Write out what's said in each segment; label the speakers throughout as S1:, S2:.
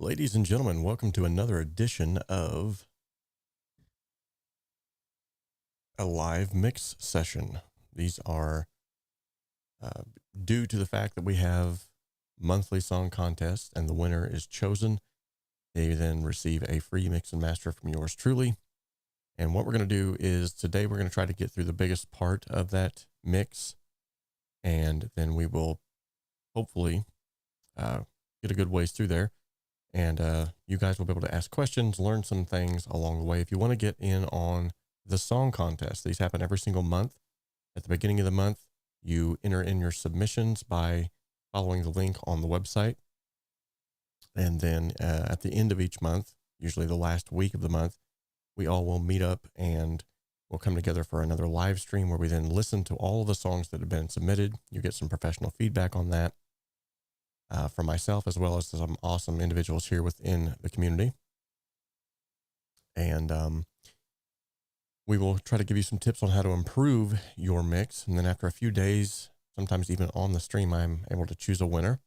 S1: Ladies and gentlemen, welcome to another edition of a live mix session. These are due to the fact that we have monthly song contests and the winner is chosen. They then receive a free mix and master from yours truly. And what we're going to do is today we're going to try to get through the biggest part of that mix. And then we will hopefully get a good ways through there. And you guys will be able to ask questions, learn some things along the way. If you want to get in on the song contest, these happen every single month. At the beginning of the month, you enter in your submissions by following the link on the website. And then at the end of each month, usually the last week of the month, we all will meet up and we'll come together for another live stream where we then listen to all of the songs that have been submitted. You get some professional feedback on that. From myself, as well as some awesome individuals here within the community. And we will try to give you some tips on how to improve your mix. And then after a few days, sometimes even on the stream, I'm able to choose a winner.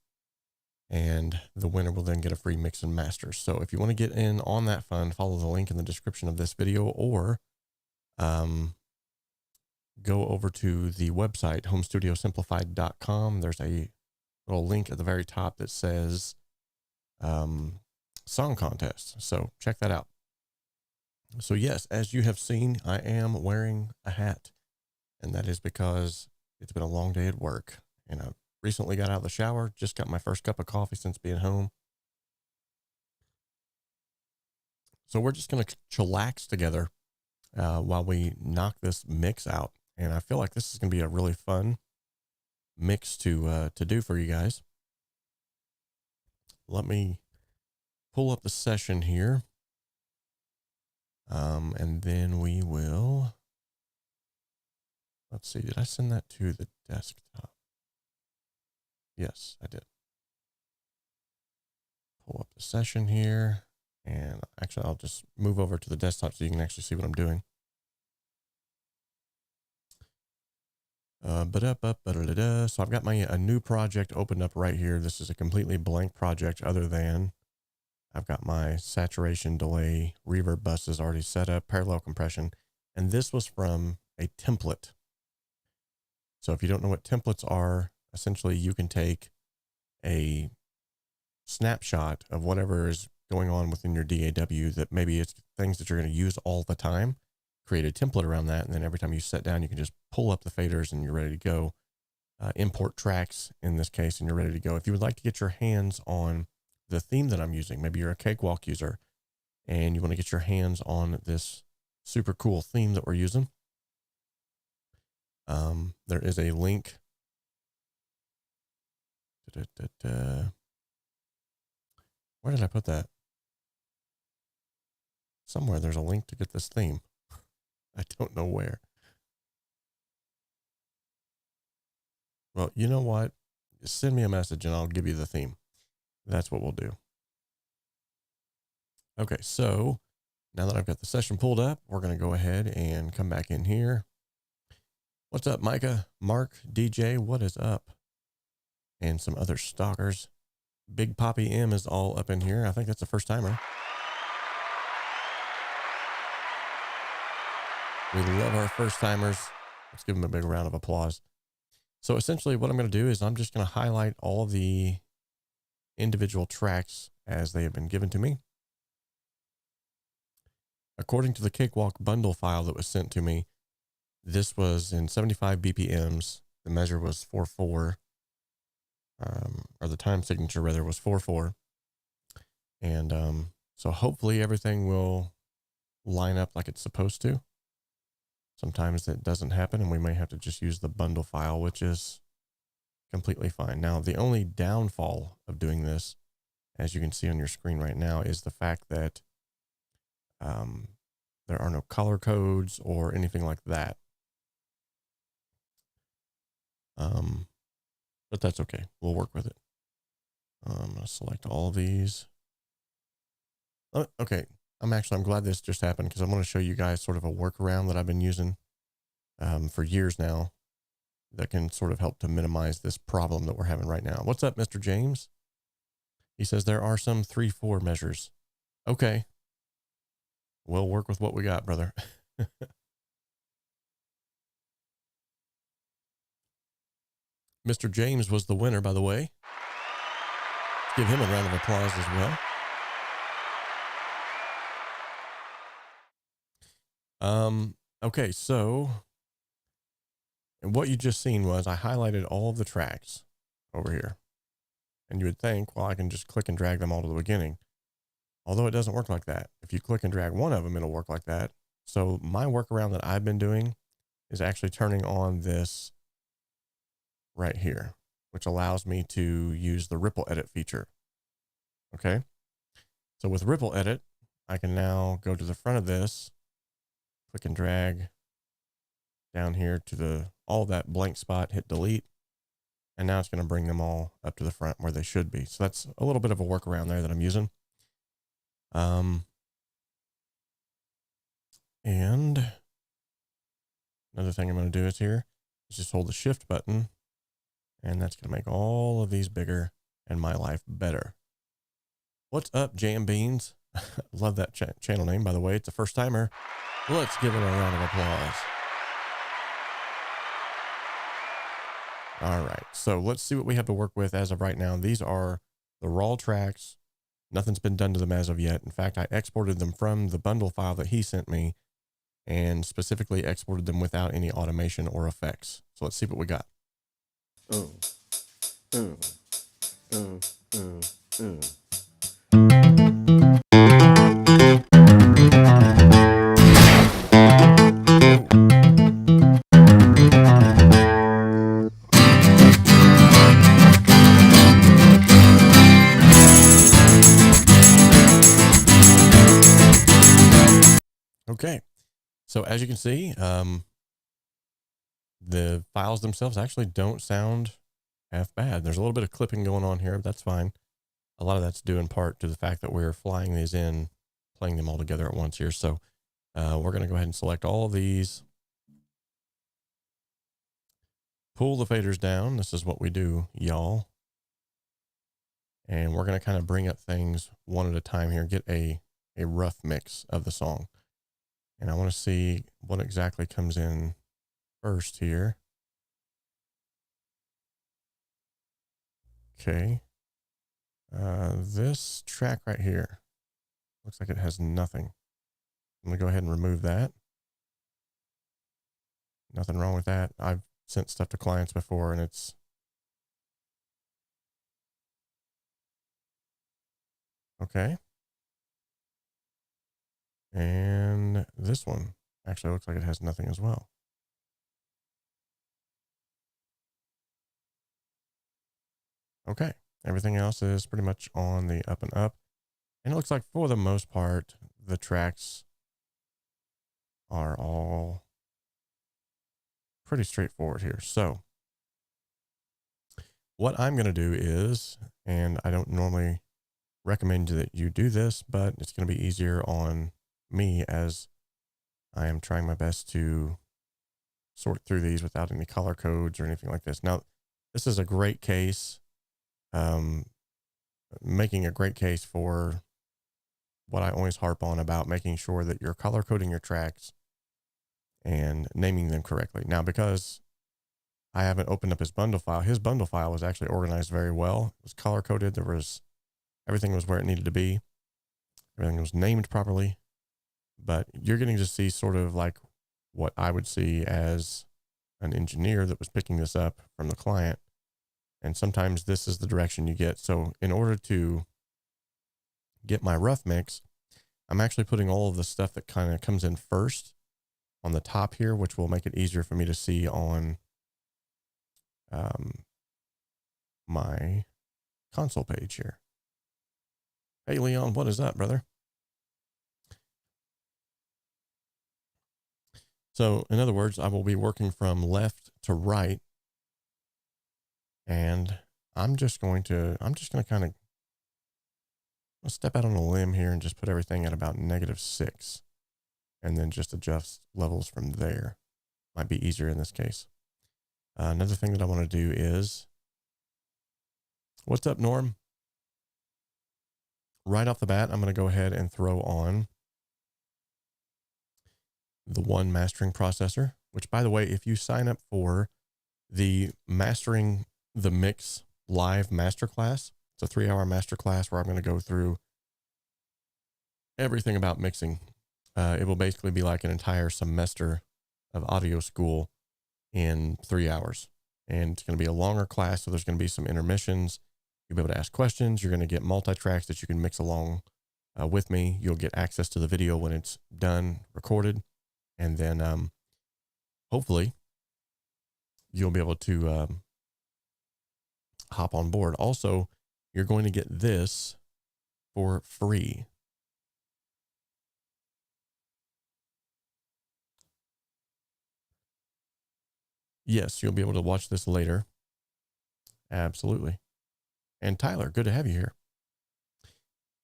S1: And the winner will then get a free mix and master. So if you want to get in on that fun, follow the link in the description of this video, or go over to the website, homestudiosimplified.com. There's a little link at the very top that says song contest. So check that out. So yes, as you have seen, I am wearing a hat, and that is because it's been a long day at work. And I recently got out of the shower, just got my first cup of coffee since being home. So we're just going to chillax together while we knock this mix out. And I feel like this is going to be a really fun mix to do for you guys. Let me pull up the session here, and then we will, let's see, did I send that to the desktop? Yes, I did. Pull up the session here, and actually I'll just move over to the desktop so you can actually see what I'm doing. So I've got a new project opened up right here. This is a completely blank project, other than I've got my saturation, delay, reverb buses already set up, parallel compression, and this was from a template. So if you don't know what templates are, essentially you can take a snapshot of whatever is going on within your DAW that maybe it's things that you're going to use all the time, create a template around that, and then every time you sit down, you can just pull up the faders and you're ready to go. Import tracks in this case, and you're ready to go. If you would like to get your hands on the theme that I'm using, maybe you're a Cakewalk user and you want to get your hands on this super cool theme that we're using, there is a link. Where did I put that? Somewhere there's a link to get this theme. I don't know where. Well, you know what? Just send me a message and I'll give you the theme. That's what we'll do. Okay, so now that I've got the session pulled up, we're going to go ahead and come back in here. What's up, Micah, Mark, DJ? What is up? And some other stalkers. Big Poppy M is all up in here. I think that's the first timer. We love our first timers. Let's give them a big round of applause. So essentially what I'm going to do is I'm just going to highlight all the individual tracks as they have been given to me. According to the Cakewalk bundle file that was sent to me, this was in 75 BPMs. The measure was 4/4, or the time signature rather was 4/4. And so hopefully everything will line up like it's supposed to. Sometimes that doesn't happen, and we may have to just use the bundle file, which is completely fine. Now, the only downfall of doing this, as you can see on your screen right now, is the fact that there are no color codes or anything like that. But that's okay. We'll work with it. I'm going to select all of these. Okay. I'm glad this just happened because I want to show you guys sort of a workaround that I've been using for years now that can sort of help to minimize this problem that we're having right now. What's up, Mr. James? He says there are some 3/4 measures. Okay. We'll work with what we got, brother. Mr. James was the winner, by the way. Let's give him a round of applause as well. Okay, so what you just seen was I highlighted all of the tracks over here. And you would think, well, I can just click and drag them all to the beginning. Although it doesn't work like that. If you click and drag one of them, it'll work like that. So my workaround that I've been doing is actually turning on this right here, which allows me to use the ripple edit feature. Okay. So with ripple edit, I can now go to the front of this, click and drag down here to all that blank spot, hit delete. And now it's going to bring them all up to the front where they should be. So that's a little bit of a workaround there that I'm using. And another thing I'm going to do is here is just hold the shift button, and that's going to make all of these bigger and my life better. What's up, Jam Beans? Love that channel name, by the way. It's a first timer. Let's give him a round of applause. All right, so let's see what we have to work with as of right now. These are the raw tracks. Nothing's been done to them as of yet. In fact, I exported them from the bundle file that he sent me and specifically exported them without any automation or effects. So let's see what we got. Okay, so as you can see, the files themselves actually don't sound half bad. There's a little bit of clipping going on here, but that's fine. A lot of that's due in part to the fact that we're flying these in, playing them all together at once here. So we're going to go ahead and select all of these, pull the faders down. This is what we do, y'all. And we're going to kind of bring up things one at a time here, get a rough mix of the song. And I want to see what exactly comes in first here. Okay. This track right here looks like it has nothing. I'm going to go ahead and remove that. Nothing wrong with that. I've sent stuff to clients before and it's okay. And this one actually looks like it has nothing as well. Okay. Everything else is pretty much on the up and up. And it looks like for the most part, the tracks are all pretty straightforward here. So what I'm going to do is, and I don't normally recommend that you do this, but it's going to be easier on me as I am trying my best to sort through these without any color codes or anything like this. Now, this is a great case, making a great case for what I always harp on about making sure that you're color coding your tracks and naming them correctly. Now, because I haven't opened up his bundle file was actually organized very well. It was color coded. Everything was where it needed to be. Everything was named properly. But you're getting to see sort of like what I would see as an engineer that was picking this up from the client. And sometimes this is the direction you get. So in order to get my rough mix, I'm actually putting all of the stuff that kind of comes in first on the top here, which will make it easier for me to see on my console page here. Hey, Leon, what is up, brother? So in other words, I will be working from left to right, and I'm just going to kind of step out on a limb here and just put everything at about -6 and then just adjust levels from there. Might be easier in this case. Another thing that I want to do is, what's up, Norm? right off the bat, I'm going to go ahead and throw on the one mastering processor, which, by the way, if you sign up for the Mastering the Mix live masterclass, it's a 3-hour masterclass where I'm going to go through everything about mixing. It will basically be like an entire semester of audio school in 3 hours. And it's going to be a longer class, so there's going to be some intermissions. You'll be able to ask questions. You're going to get multi-tracks that you can mix along with me. You'll get access to the video when it's done, recorded. And then hopefully you'll be able to hop on board. Also, you're going to get this for free. Yes, you'll be able to watch this later. Absolutely. And Tyler, good to have you here.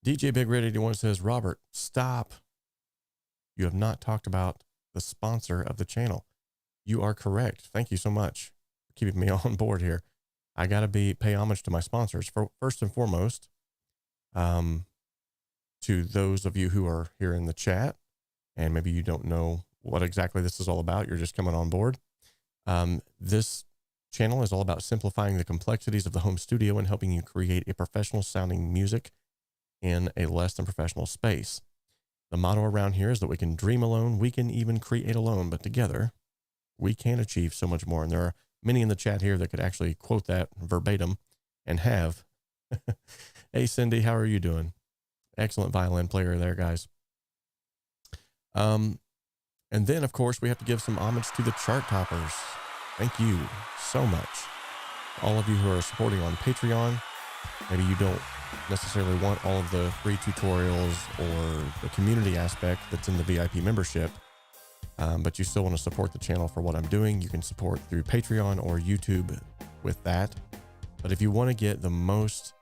S1: DJ Big Red 81 says, Robert, stop. You have not talked about the sponsor of the channel. You are correct. Thank you so much for keeping me on board here. I got to pay homage to my sponsors. First and foremost, to those of you who are here in the chat, and maybe you don't know what exactly this is all about, you're just coming on board. This channel is all about simplifying the complexities of the home studio and helping you create a professional sounding music in a less than professional space. The motto around here is that we can dream alone, we can even create alone, but together we can achieve so much more. And there are many in the chat here that could actually quote that verbatim and have. Hey, Cindy, how are you doing? Excellent violin player there, guys. And then, of course, we have to give some homage to the chart toppers. Thank you so much. All of you who are supporting on Patreon. Maybe you don't necessarily want all of the free tutorials or the community aspect that's in the VIP membership, but you still want to support the channel for what I'm doing. You can support through Patreon or YouTube with that. But if you want to get the most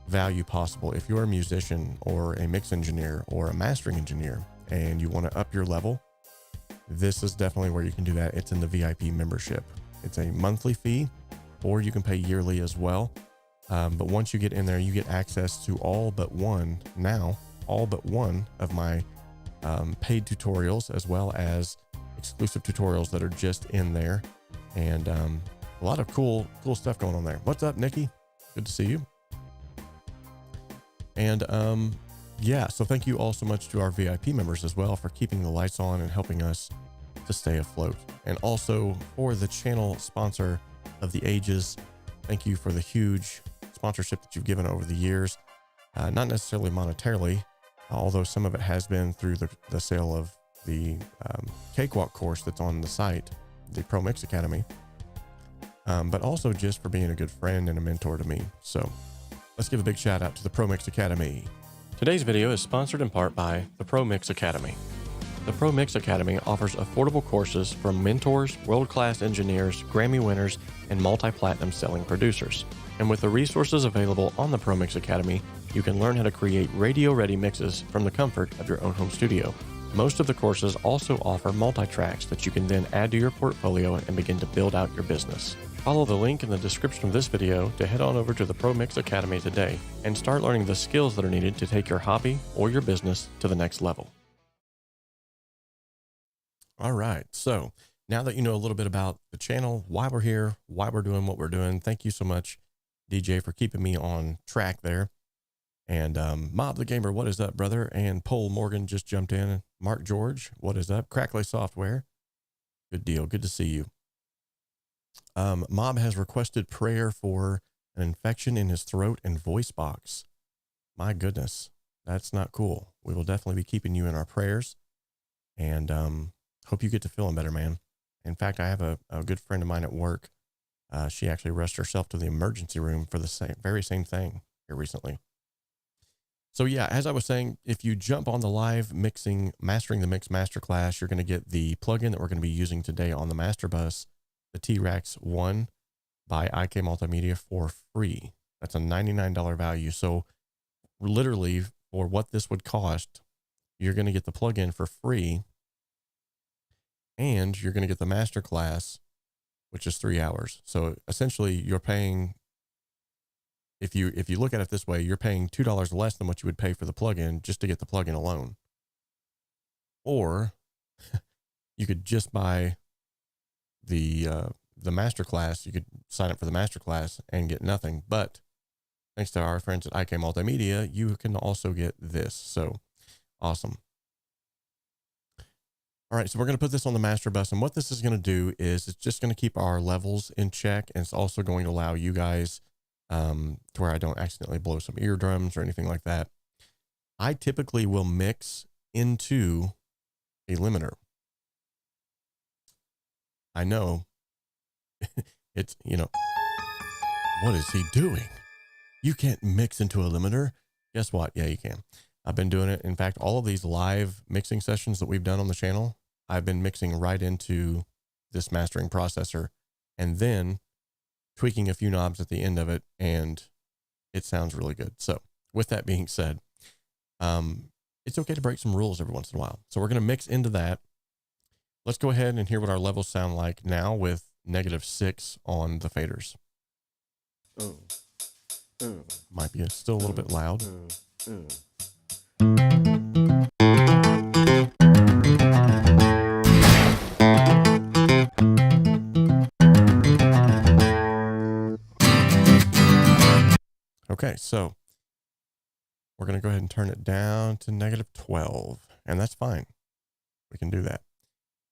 S1: value possible, if you're a musician or a mix engineer or a mastering engineer and you want to up your level, this is definitely where you can do that. It's in the VIP membership. It's a monthly fee, or you can pay yearly as well. But once you get in there, you get access to all but one of my paid tutorials, as well as exclusive tutorials that are just in there. And a lot of cool stuff going on there. What's up, Nikki? Good to see you. And yeah, so thank you all so much to our VIP members as well for keeping the lights on and helping us to stay afloat. And also for the channel sponsor of the ages, thank you for the huge sponsorship that you've given over the years. Not necessarily monetarily, although some of it has been through the sale of the Cakewalk course that's on the site, the Pro Mix Academy, but also just for being a good friend and a mentor to me. So let's give a big shout out to the Pro Mix Academy. Today's video is sponsored in part by the Pro Mix Academy. The Pro Mix Academy offers affordable courses from mentors, world-class engineers, Grammy winners, and multi-platinum selling producers. And with the resources available on the Pro Mix Academy, you can learn how to create radio-ready mixes from the comfort of your own home studio. Most of the courses also offer multi-tracks that you can then add to your portfolio and begin to build out your business. Follow the link in the description of this video to head on over to the Pro Mix Academy today and start learning the skills that are needed to take your hobby or your business to the next level. All right, so now that you know a little bit about the channel, why we're here, why we're doing what we're doing, thank you so much, DJ, for keeping me on track there. And Mob the Gamer, what is up, brother? And Paul Morgan just jumped in. Mark George, what is up? Crackly Software, good deal, good to see you. Mob has requested prayer for an infection in his throat and voice box. My goodness, that's not cool. We will definitely be keeping you in our prayers, and hope you get to feeling better, man. In fact, I have a good friend of mine at work. She actually rushed herself to the emergency room for the very same thing here recently. So yeah, as I was saying, if you jump on the live Mastering the Mix Masterclass, you're going to get the plugin that we're going to be using today on the Master Bus, the T-Rex 1 by IK Multimedia, for free. That's a $99 value. So literally, for what this would cost, you're going to get the plugin for free, and you're going to get the masterclass, which is 3 hours. So essentially, you're paying, if you look at it this way, you're paying $2 less than what you would pay for the plugin just to get the plugin alone. Or you could just buy the masterclass. You could sign up for the masterclass and get nothing. But thanks to our friends at 𝗧𝗵𝗲 𝗛𝗦𝗦, you can also get this. So awesome. All right, so we're going to put this on the master bus, and what this is going to do is it's just going to keep our levels in check, and it's also going to allow you guys to where I don't accidentally blow some eardrums or anything like that. I typically will mix into a limiter. I know it's, you know, what is he doing? You can't mix into a limiter. Guess what? Yeah, you can. I've been doing it. In fact, all of these live mixing sessions that we've done on the channel, I've been mixing right into this mastering processor and then tweaking a few knobs at the end of it, and it sounds really good. So with that being said, it's okay to break some rules every once in a while. So we're going to mix into that. Let's go ahead and hear what our levels sound like now with -6 on the faders. Might be still a little bit loud. Okay, so we're going to go ahead and turn it down to -12, and that's fine. We can do that.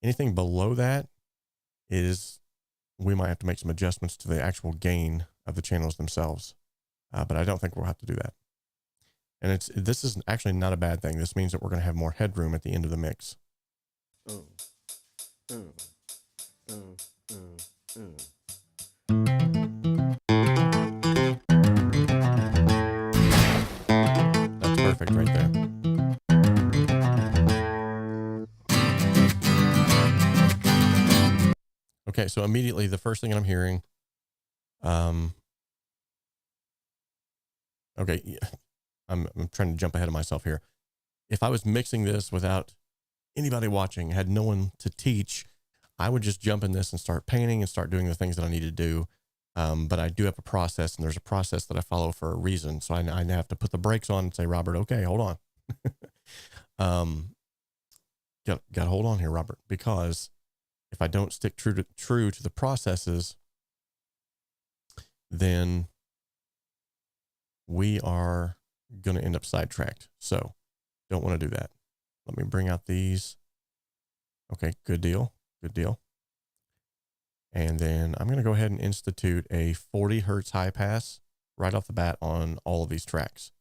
S1: Anything below that is, we might have to make some adjustments to the actual gain of the channels themselves, but I don't think we'll have to do that. And this is actually not a bad thing. This means that we're going to have more headroom at the end of the mix. That's perfect right there. Okay, so immediately the first thing I'm hearing, okay, yeah, I'm trying to jump ahead of myself here. If I was mixing this without anybody watching, had no one to teach, I would just jump in this and start painting and start doing the things that I need to do. But I do have a process, and there's a process that I follow for a reason. So I have to put the brakes on and say, Robert, okay, hold on. Got to hold on here, Robert, because if I don't stick true to the processes, then we are going to end up sidetracked. So don't want to do that. Let me bring out these. Okay, good deal. Good deal. And then I'm going to go ahead and institute a 40 hertz high pass right off the bat on all of these tracks.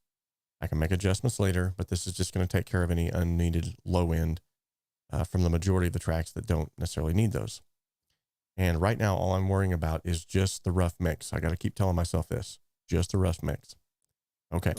S1: I can make adjustments later, but this is just going to take care of any unneeded low end from the majority of the tracks that don't necessarily need those. And right now, all I'm worrying about is just the rough mix. I got to keep telling myself this, just the rough mix. Okay.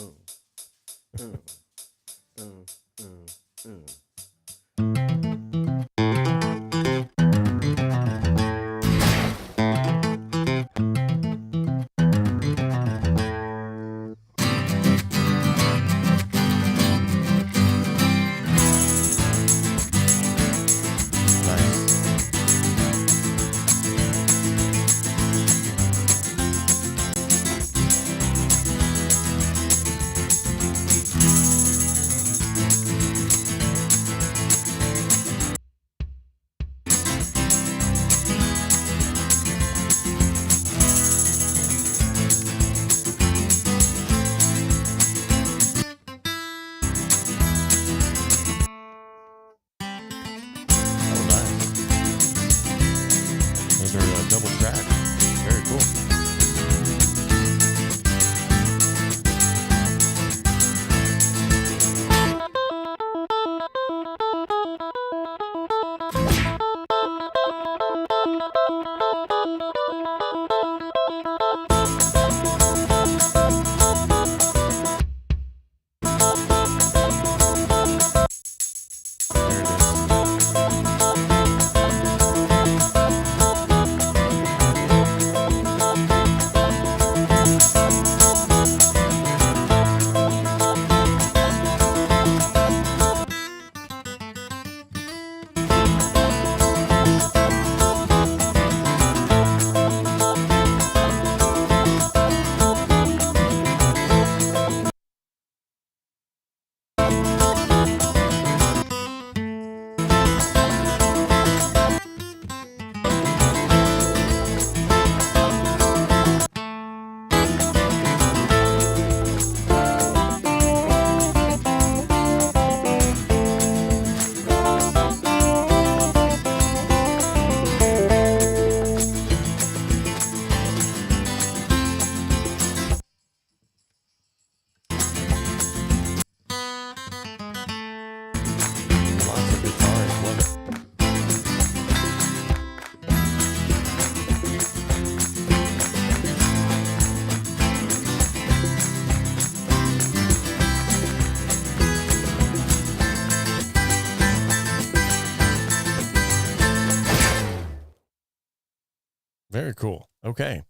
S1: Very cool. Okay.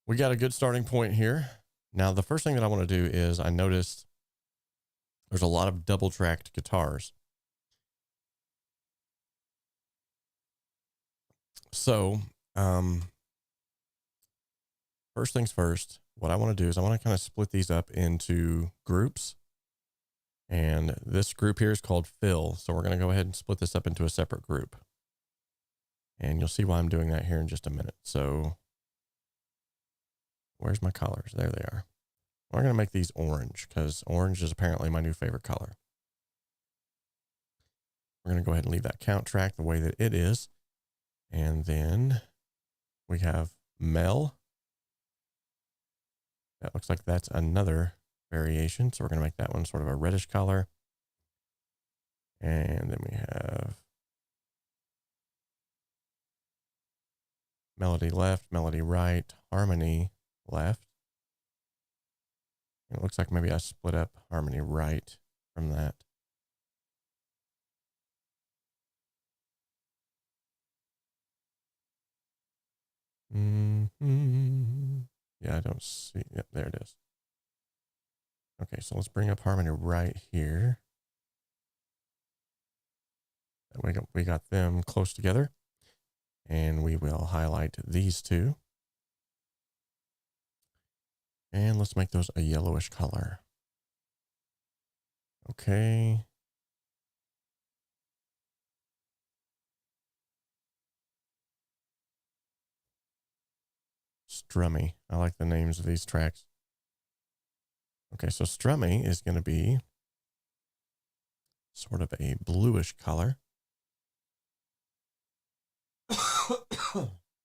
S1: We got a good starting point here. Now, the first thing that I want to do is I noticed there's a lot of double tracked guitars. So, first things first, what I want to do is I want to kind of split these up into groups. And this group here is called fill. So we're going to go ahead and split this up into a separate group. And you'll see why I'm doing that here in just a minute. So where's my colors? There they are. We're going to make these orange because orange is apparently my new favorite color. We're going to go ahead and leave that count track the way that it is. And then we have mel. That looks like that's another variation. So we're going to make that one sort of a reddish color. And then we have melody left, melody right, harmony left. And it looks like maybe I split up harmony right from that. Yeah, I don't see. Yep, there it is. Okay, so let's bring up harmony right here. We got them close together. And we will highlight these two. And let's make those a yellowish color. Okay. 𝗧𝗵𝗲. I like the names of these tracks. Okay, so 𝗧𝗵𝗲 is going to be sort of a bluish color.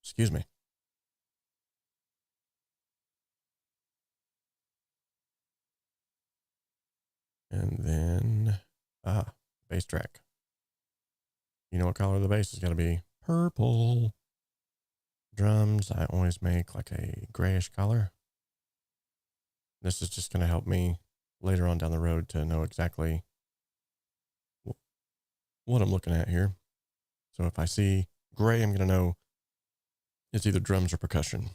S1: Excuse me. And then, bass track. You know what color the bass is going to be? Purple. Drums, I always make like a grayish color. This is just going to help me later on down the road to know exactly what I'm looking at here. So if I see gray, I'm going to know it's either drums or percussion.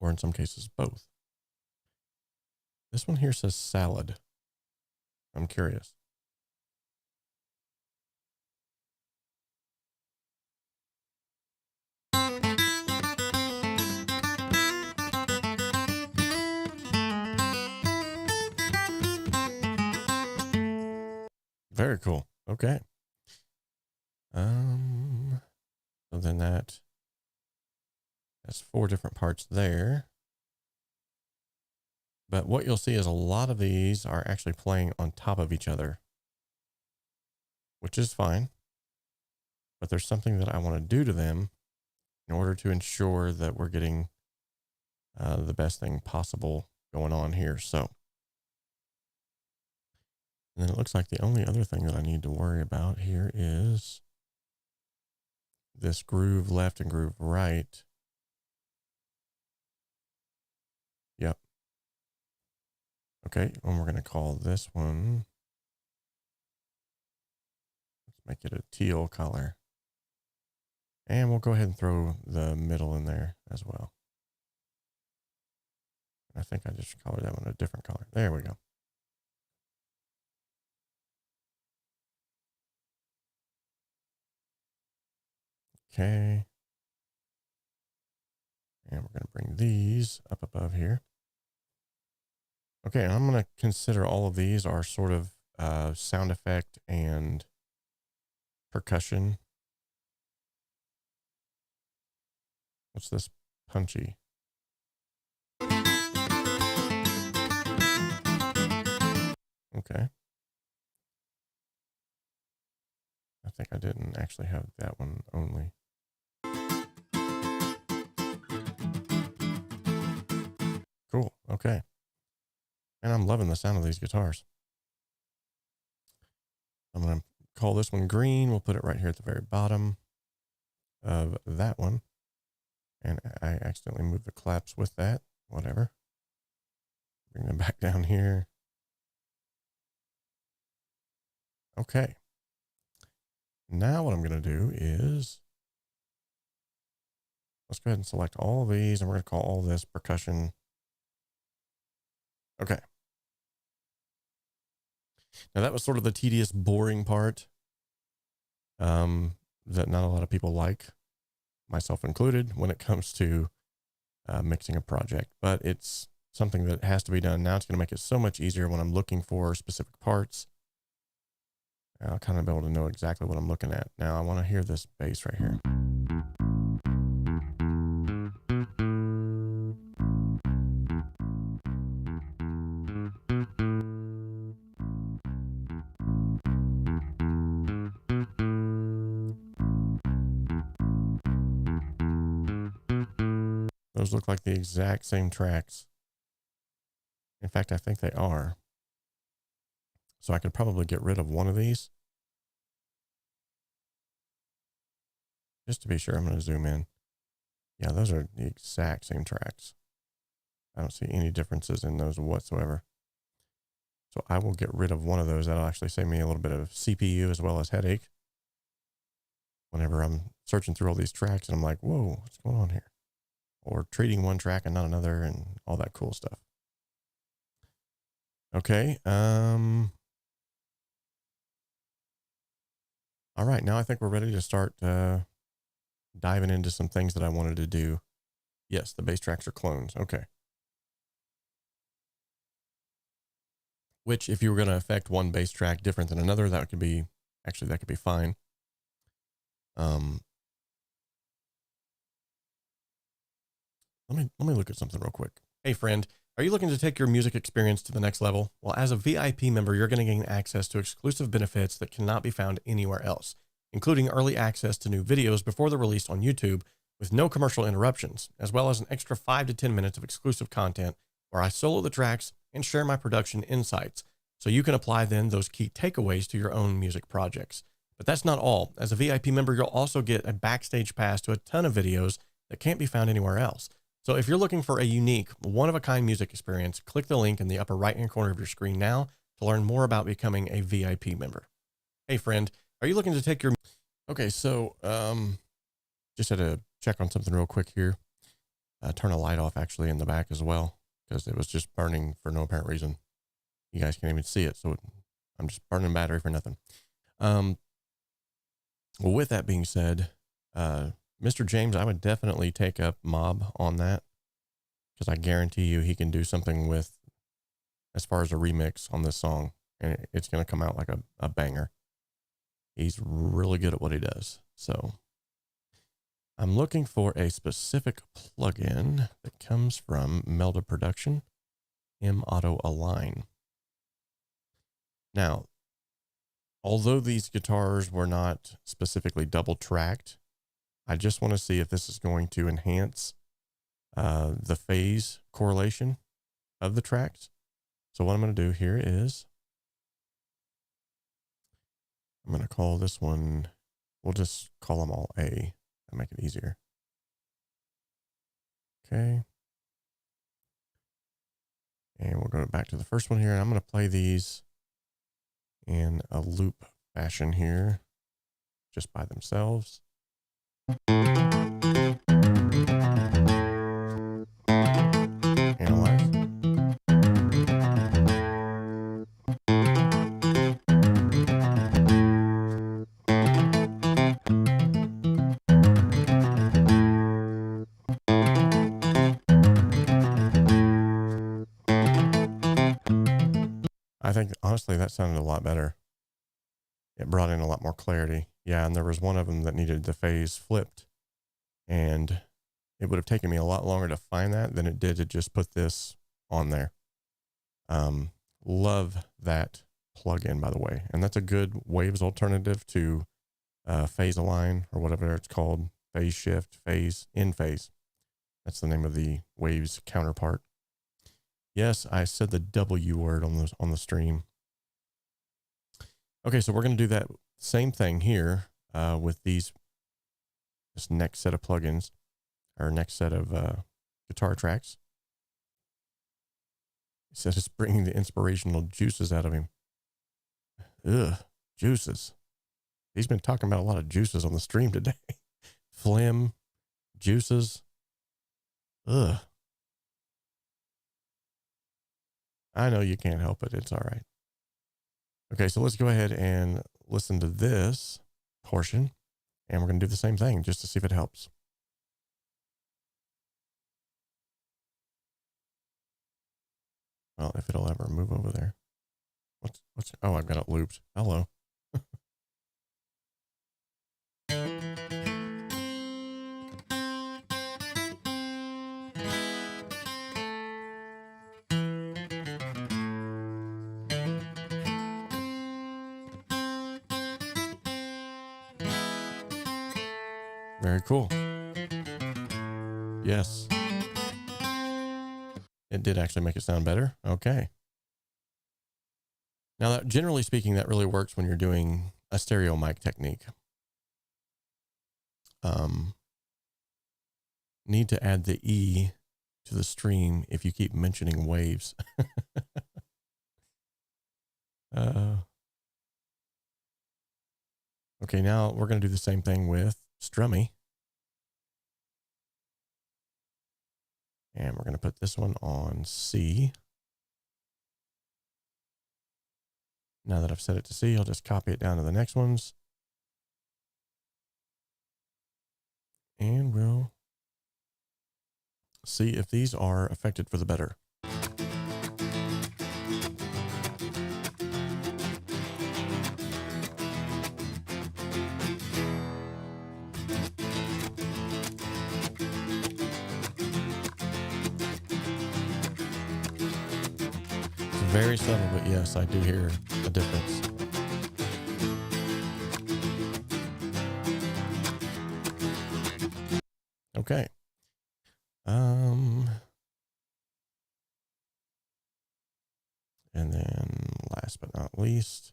S1: Or in some cases, both. This one here says salad. I'm curious. Very cool. Okay. So then that's 4 different parts there. But what you'll see is a lot of these are actually playing on top of each other, which is fine. But there's something that I want to do to them in order to ensure that we're getting the best thing possible going on here. So, and then it looks like the only other thing that I need to worry about here is this groove left and groove right. Yep. Okay, and we're going to call this one, let's make it a teal color. And we'll go ahead and throw the middle in there as well. I think I just colored that one a different color. There we go. Okay. And we're going to bring these up above here. Okay, I'm going to consider all of these are sort of sound effect and percussion. What's this? Punchy. Okay. I think I didn't actually have that one only. Cool. Okay. And I'm loving the sound of these guitars. I'm going to call this one green. We'll put it right here at the very bottom of that one. And I accidentally moved the claps with that. Whatever. Bring them back down here. Okay. Now what I'm going to do is let's go ahead and select all of these, and we're going to call all this percussion. Okay. Now that was sort of the tedious, boring part that not a lot of people like, myself included, when it comes to mixing a project, but it's something that has to be done. Now it's going to make it so much easier when I'm looking for specific parts. I'll kind of be able to know exactly what I'm looking at. Now I want to hear this bass right here. Those look like the exact same tracks. In fact, I think they are. So I could probably get rid of one of these. Just to be sure, I'm going to zoom in. Yeah, those are the exact same tracks. I don't see any differences in those whatsoever. So I will get rid of one of those. That'll actually save me a little bit of CPU as well as headache. Whenever I'm searching through all these tracks and I'm like, whoa, what's going on here? Or treating one track and not another and all that cool stuff. Okay. All right. Now I think we're ready to start diving into some things that I wanted to do. Yes, the bass tracks are clones. Okay. Which, if you were going to affect one bass track different than another, that could be, actually, that could be fine. Let me look at something real quick. Hey, friend, are you looking to take your music experience to the next level? Well, as a VIP member, you're going to gain access to exclusive benefits that cannot be found anywhere else, including early access to new videos before they're released on YouTube with no commercial interruptions, as well as an extra 5 to 10 minutes of exclusive content where I solo the tracks and share my production insights, so you can apply then those key takeaways to your own music projects. But that's not all. As a VIP member, you'll also get a backstage pass to a ton of videos that can't be found anywhere else. So if you're looking for a unique, one-of-a-kind music experience, click the link in the upper right-hand corner of your screen now to learn more about becoming a VIP member. Hey, friend, are you looking to take your... Okay, so just had to check on something real quick here. Turn a light off actually in the back as well, because it was just burning for no apparent reason. You guys can't even see it, so I'm just burning battery for nothing. Well, with that being said, Mr. James, I would definitely take up Mob on that, because I guarantee you he can do something with, as far as a remix on this song, and it's going to come out like a banger. He's really good at what he does. So I'm looking for a specific plugin that comes from Melda Production, 𝗵𝗲 Align. Now, although these guitars were not specifically double tracked, I just want to see if this is going to enhance the phase correlation of the tracks. So what I'm going to do here is I'm going to call this one, we'll just call them all A and make it easier. Okay. And we'll go back to the first one here. And I'm going to play these in a loop fashion here, just by themselves. Analyze. I think, honestly, that sounded a lot better. It brought in a lot more clarity. Yeah, and there was one of them that needed the phase flipped, and it would have taken me a lot longer to find that than it did to just put this on there. Love that plugin, by the way. And that's a good Waves alternative to Phase Align, or whatever it's called, Phase Shift, Phase, In Phase. That's the name of the Waves counterpart. Yes, I said the W word on the stream. Okay, so we're going to do that same thing here with this next set of plugins, or next set of guitar tracks. He said it's bringing the inspirational juices out of him. Ugh, juices. He's been talking about a lot of juices on the stream today. Phlegm, juices. Ugh. I know you can't help it. It's all right. Okay, so let's go ahead and listen to this portion, and we're going to do the same thing just to see if it helps. Well, if it'll ever move over there. Oh, I've got it looped. Hello. Very cool. Yes. It did actually make it sound better. Okay. Now, that, generally speaking, that really works when you're doing a stereo mic technique. Need to add the E to the stream if you keep mentioning waves. Okay, now we're going to do the same thing with 𝗧𝗵𝗲. And we're going to put this one on C. Now that I've set it to C, I'll just copy it down to the next ones. And we'll see if these are affected for the better. Very subtle, but yes, I do hear a difference. Okay. And then last but not least,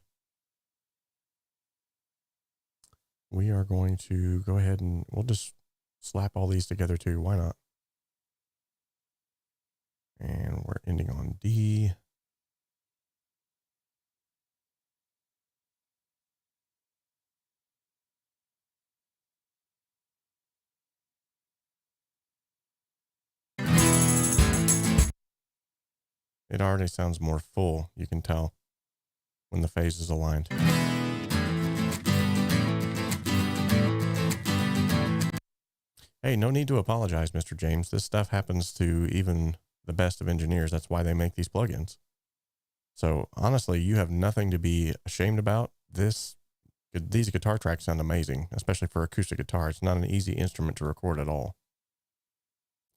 S1: we are going to go ahead and we'll just slap all these together too. Why not? And we're ending on D. It already sounds more full, you can tell, when the phase is aligned. Hey, no need to apologize, Mr. James. This stuff happens to even the best of engineers. That's why they make these plugins. So honestly, you have nothing to be ashamed about. These guitar tracks sound amazing, especially for acoustic guitar. It's not an easy instrument to record at all.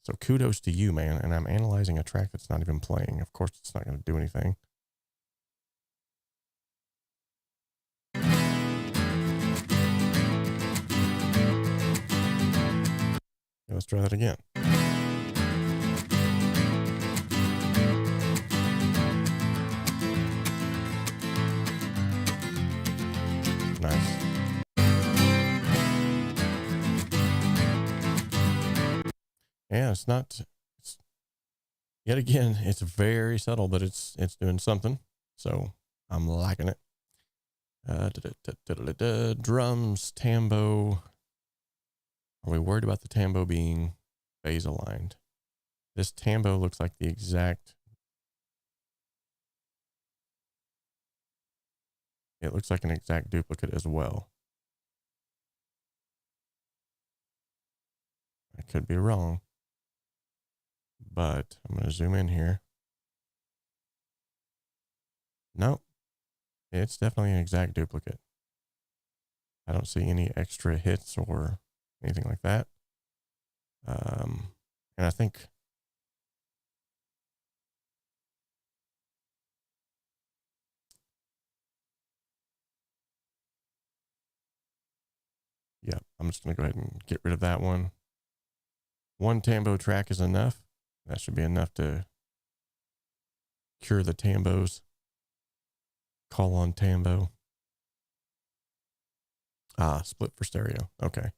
S1: So kudos to you, man. And I'm analyzing a track that's not even playing. Of course, it's not going to do anything. Let's try that again. Nice. Yeah, yet again, it's very subtle, but it's doing something. So I'm liking it. Drums, tambo. Are we worried about the tambo being phase aligned? This tambo looks like the exact. It looks like an exact duplicate as well. I could be wrong, but I'm going to zoom in here. Nope. It's definitely an exact duplicate. I don't see any extra hits or anything like that. And I think yeah, I'm just going to go ahead and get rid of that one. One tambo track is enough. That should be enough to cure the tambos. Call on tambo. Ah, split for stereo. Okay.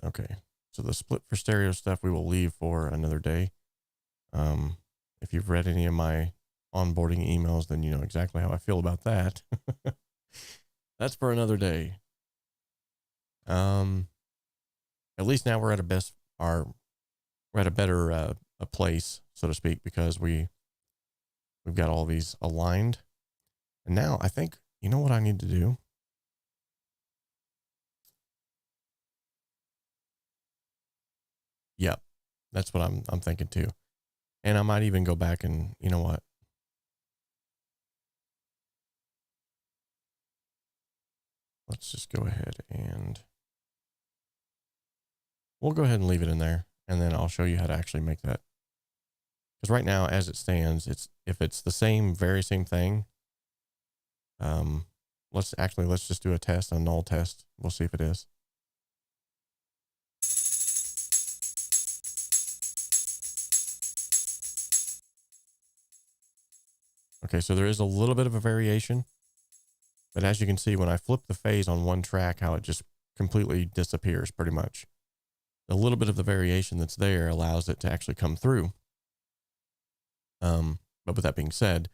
S1: Okay. So the split for stereo stuff we will leave for another day. If you've read any of my onboarding emails, then you know exactly how I feel about that. That's for another day. At least now we're at we're at a better a place, so to speak, because we've got all these aligned. And now I think, you know what I need to do? Yep. That's what I'm thinking too. And I might even go back and, you know what? Let's just go ahead and we'll go ahead and leave it in there. And then I'll show you how to actually make that. Because right now, as it stands, if it's the very same thing, let's just do a test, a null test. We'll see if it is. Okay, so there is a little bit of a variation, but as you can see, when I flip the phase on one track, how it just completely disappears pretty much. A little bit of the variation that's there allows it to actually come through. But with that being said,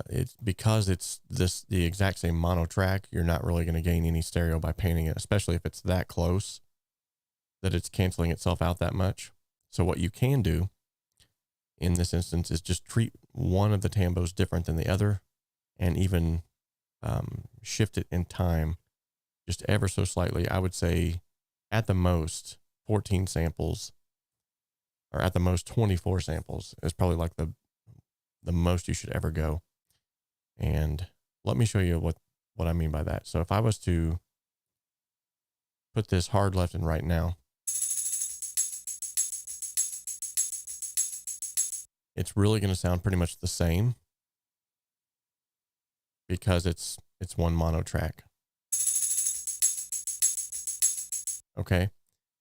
S1: it's because it's the exact same mono track, you're not really going to gain any stereo by painting it, especially if it's that close that it's canceling itself out that much. So what you can do in this instance is just treat one of the tambos different than the other, and even shift it in time just ever so slightly. I would say at the most 14 samples, or at the most 24 samples is probably like the most you should ever go. And let me show you what I mean by that. So if I was to put this hard left and right now, it's really going to sound pretty much the same because it's one mono track. Okay.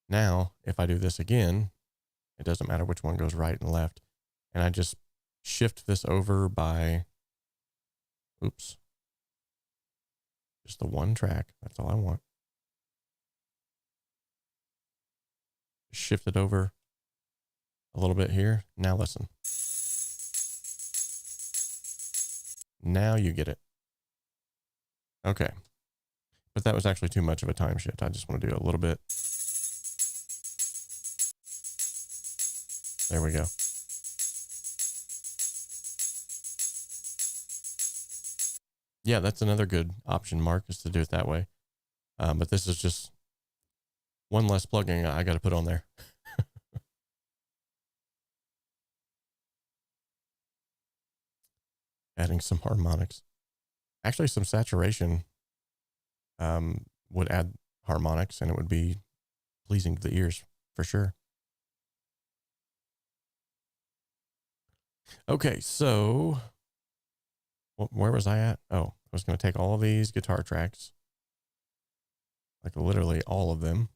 S1: Now, if I do this again, it doesn't matter which one goes right and left. And I just shift this over by, oops, just the one track. That's all I want. Shift it over a little bit here. Now listen. Now you get it. Okay. But that was actually too much of a time shift. I just want to do a little bit. There we go. Yeah, that's another good option, Mark, is to do it that way. But this is just one less plugin I got to put on there. Adding some harmonics. Actually, some saturation would add harmonics, and it would be pleasing to the ears for sure. Okay, so where was I at? Oh, I was going to take all of these guitar tracks, like literally all of them.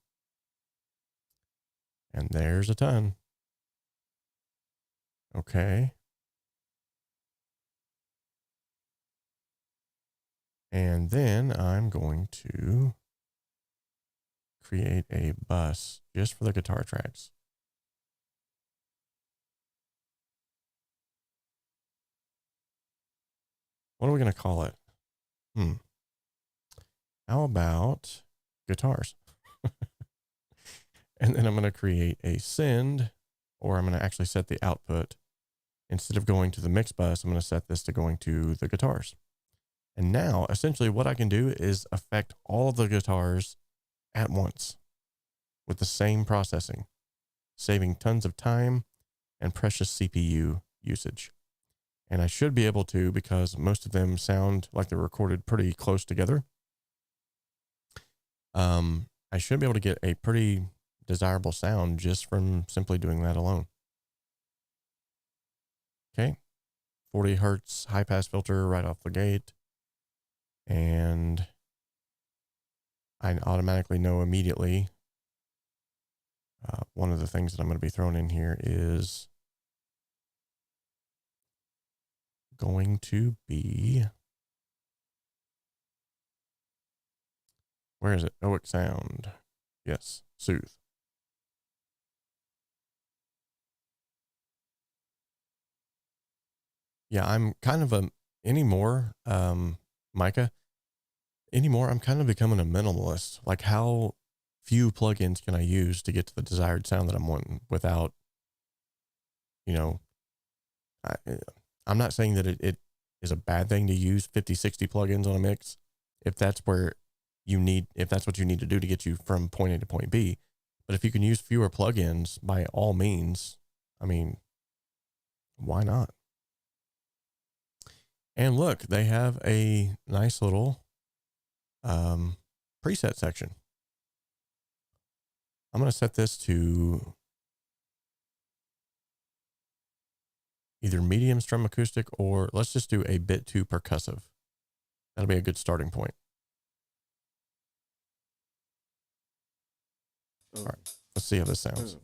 S1: And there's a ton. Okay. And then I'm going to create a bus just for the guitar tracks. What are we going to call it? How about guitars? And then I'm going to create a send, or I'm going to actually set the output. Instead of going to the mix bus, I'm going to set this to going to the guitars. And now, essentially, what I can do is affect all of the guitars at once with the same processing, saving tons of time and precious CPU usage. And I should be able to, because most of them sound like they're recorded pretty close together. I should be able to get a pretty desirable sound just from simply doing that alone. Okay. 40 hertz high pass filter right off the gate. And I automatically know immediately one of the things that I'm going to be throwing in here is going to be, where is it? 𝗏𝗧 sound. Yes, soothe. Yeah, I'm kind of anymore, Micah, anymore, I'm kind of becoming a minimalist. Like, how few plugins can I use to get to the desired sound that I'm wanting without, you know, I'm not saying that it is a bad thing to use 50, 60 plugins on a mix. If that's what you need to do to get you from point A to point B. But if you can use fewer plugins, by all means, I mean, why not? And look, they have a nice little preset section. I'm going to set this to either medium strum acoustic, or let's just do a bit too percussive. That'll be a good starting point. All right, let's see how this sounds.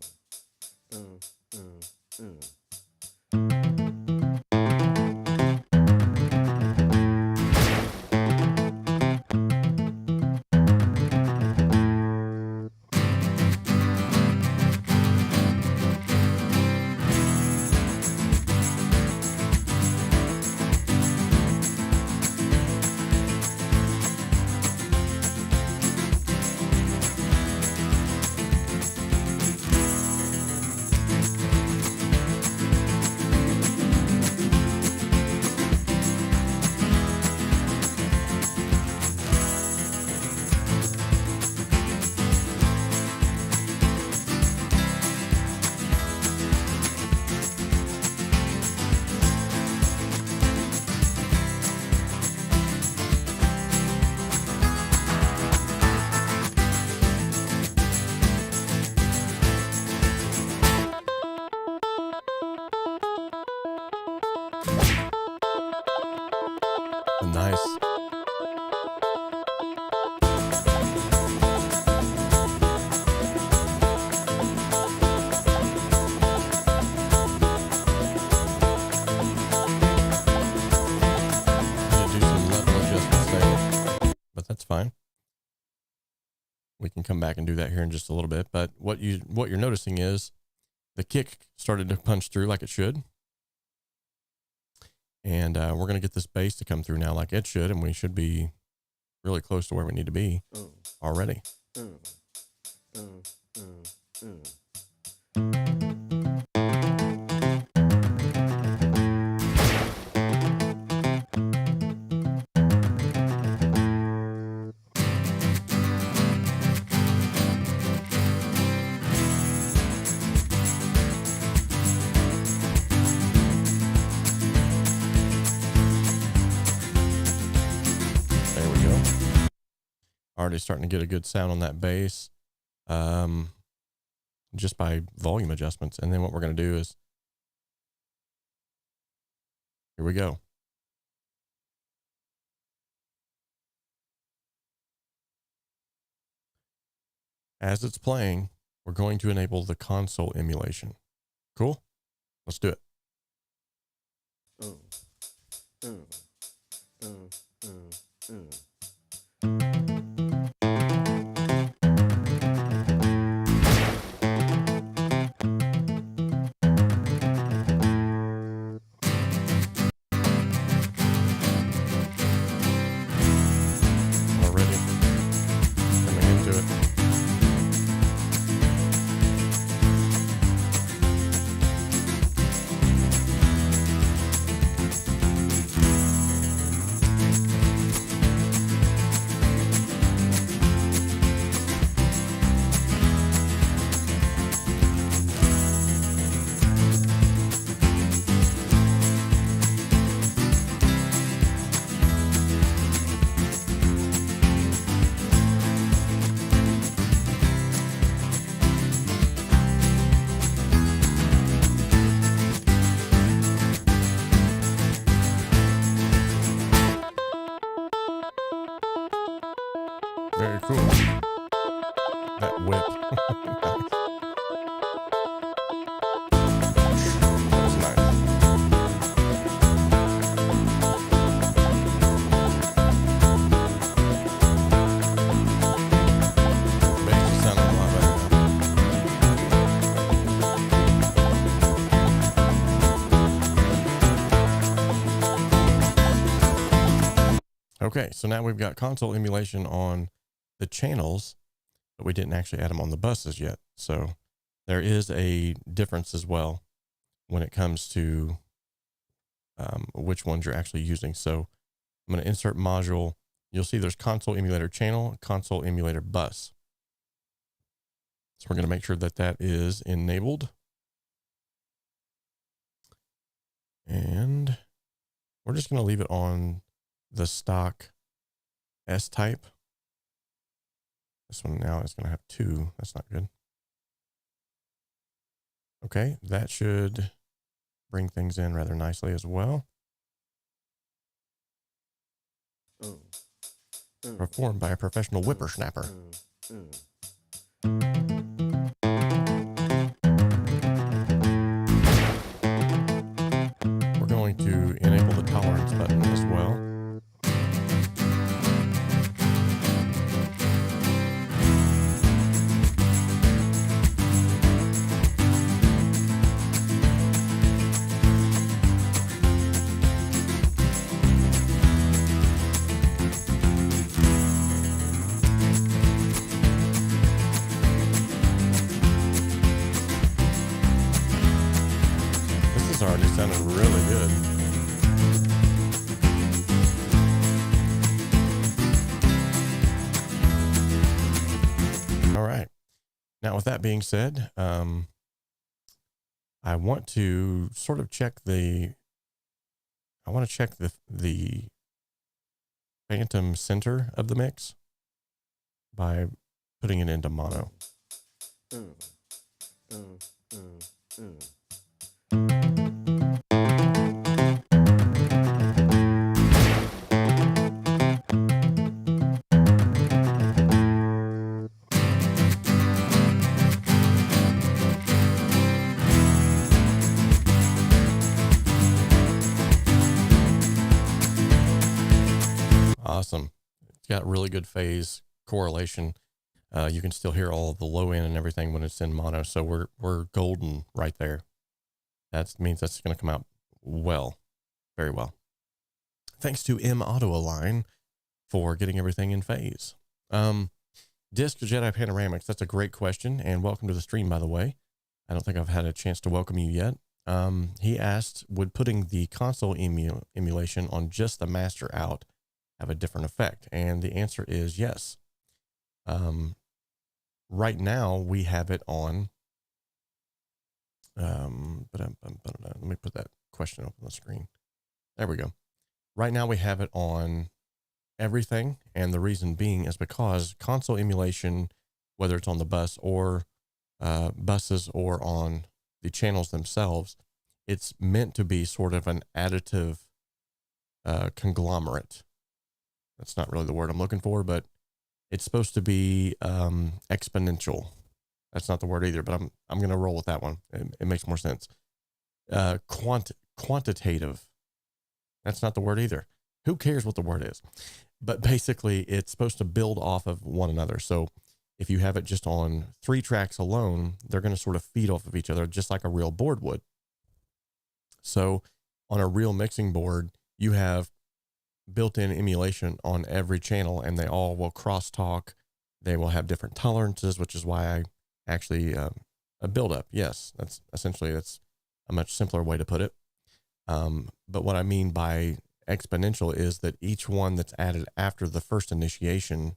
S1: Nice. But that's fine. We can come back and do that here in just a little bit. But what you're noticing is the kick started to punch through like it should. And we're going to get this bass to come through now like it should, and we should be really close to where we need to be already. Already starting to get a good sound on that bass, just by volume adjustments. And then what we're going to do is, here we go. As it's playing, we're going to enable the console emulation. Cool? Let's do it. Very cool. That whip. That was nice. Bass is sounding a lot better now. Okay, so now we've got console emulation on the channels, but we didn't actually add them on the buses yet. So there is a difference as well when it comes to which ones you're actually using. So I'm going to insert module. You'll see there's console emulator channel, console emulator bus. So we're going to make sure that that is enabled. And we're just going to leave it on the stock S type. This one now is going to have 2. That's not good. Okay, that should bring things in rather nicely as well. Performed by a professional whippersnapper. We're going to enable the tolerance button as well. Already sounded really good. All right. Now, with that being said, I want to sort of check the phantom center of the mix by putting it into mono. Awesome. It's got really good phase correlation. You can still hear all of the low end and everything when it's in mono. So we're golden right there. That means that's going to come out well, very well. Thanks to 𝗵𝗲 for getting everything in phase. Disc Jedi Panoramics, that's a great question. And welcome to the stream, by the way. I don't think I've had a chance to welcome you yet. He asked, would putting the console emulation on just the master out have a different effect? And the answer is yes. Right now we have it on, let me put that question up on the screen. There we go. Right now we have it on everything. And the reason being is because console emulation, whether it's on the bus or buses or on the channels themselves, it's meant to be sort of an additive conglomerate. That's not really the word I'm looking for, but it's supposed to be exponential. That's not the word either, but I'm going to roll with that one. It makes more sense. Quantitative. That's not the word either. Who cares what the word is? But basically, it's supposed to build off of one another. So if you have it just on 3 tracks alone, they're going to sort of feed off of each other, just like a real board would. So on a real mixing board, you have built-in emulation on every channel, and they all will crosstalk. They will have different tolerances, which is why I actually a build-up. Yes, that's a much simpler way to put it. But what I mean by exponential is that each one that's added after the first initial,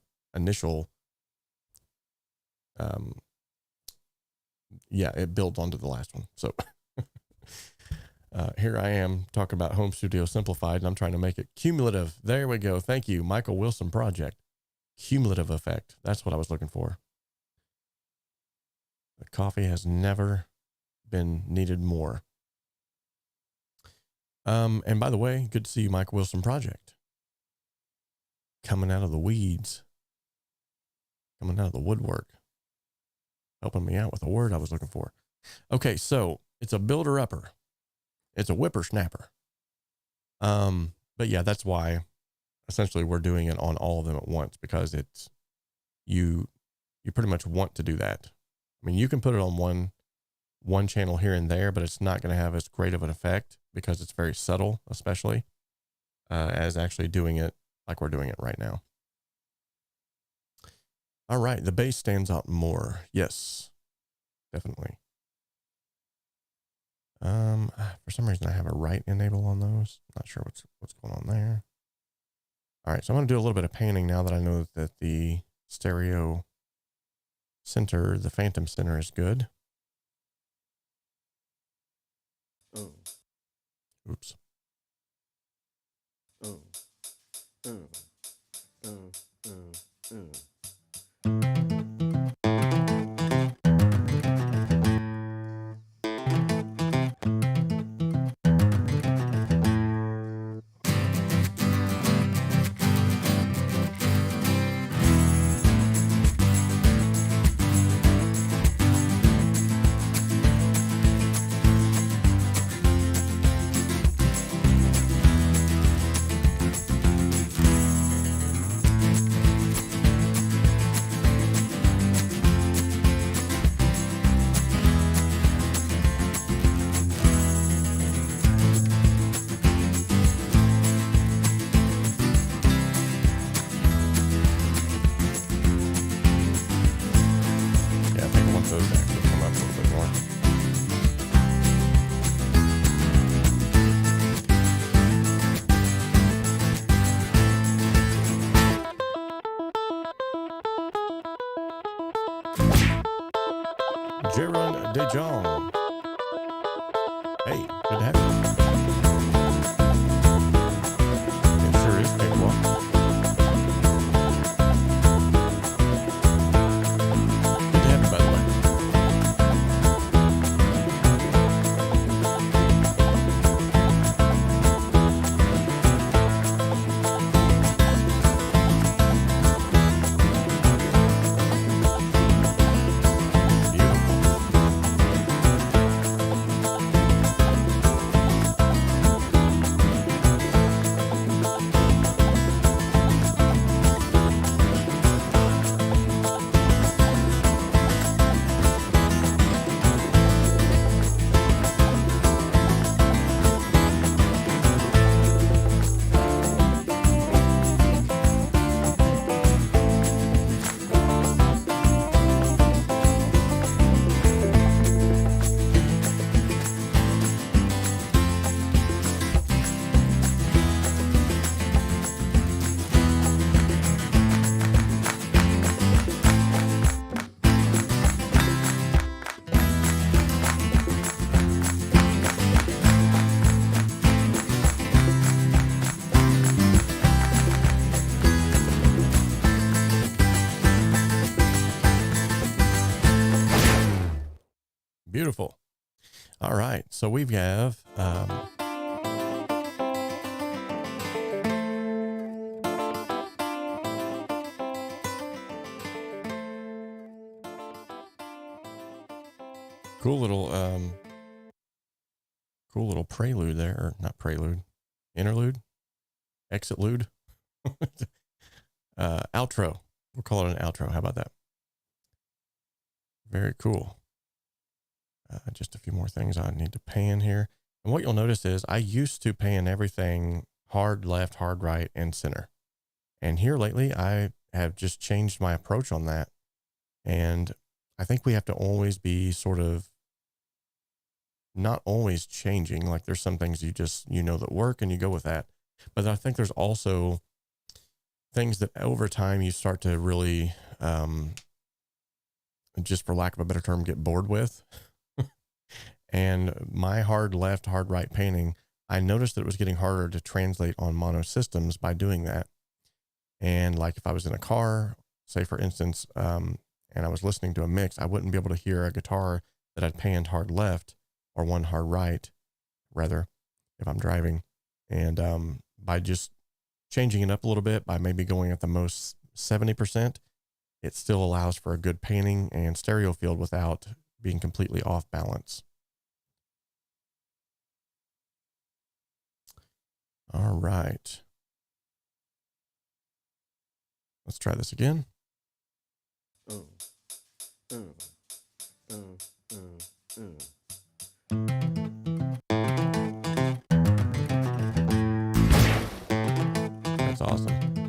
S1: it builds onto the last one. So here I am talking about Home Studio Simplified, and I'm trying to make it cumulative. There we go. Thank you, Michael Wilson Project. Cumulative effect. That's what I was looking for. The coffee has never been needed more. And by the way, good to see you, Michael Wilson Project. Coming out of the weeds. Coming out of the woodwork. Helping me out with a word I was looking for. Okay, so it's a builder-upper. It's a whippersnapper. But yeah, that's why essentially we're doing it on all of them at once, because it's, you pretty much want to do that. I mean, you can put it on one channel here and there, but it's not going to have as great of an effect because it's very subtle, especially as actually doing it like we're doing it right now. All right, the bass stands out more. Yes, definitely. For some reason I have a right enable on those. Not sure what's going on there. All right, so I'm going to do a little bit of panning now that I know that the stereo center, the phantom center, is good. Oops. 𝗧𝗵𝗲 𝗛𝗦𝗦 Hey, good to have you. It sure is Cakewalk. Good to have you, by the way. Beautiful. All right, so we have cool little prelude there, or not prelude, interlude, exitlude, outro. We'll call it an outro. How about that? Very cool. Just a few more things I need to pan here. And what you'll notice is I used to pan everything hard left, hard right, and center. And here lately, I have just changed my approach on that. And I think we have to always be sort of not always changing. Like there's some things you know that work and you go with that. But I think there's also things that over time you start to really, just for lack of a better term, get bored with. And my hard left, hard right painting, I noticed that it was getting harder to translate on mono systems by doing that. And like if I was in a car, say for instance, and I was listening to a mix, I wouldn't be able to hear a guitar that I'd panned hard left or one hard right, rather, if I'm driving. And by just changing it up a little bit, by maybe going at the most 70%, it still allows for a good painting and stereo field without being completely off balance. All right. Let's try this again. That's awesome.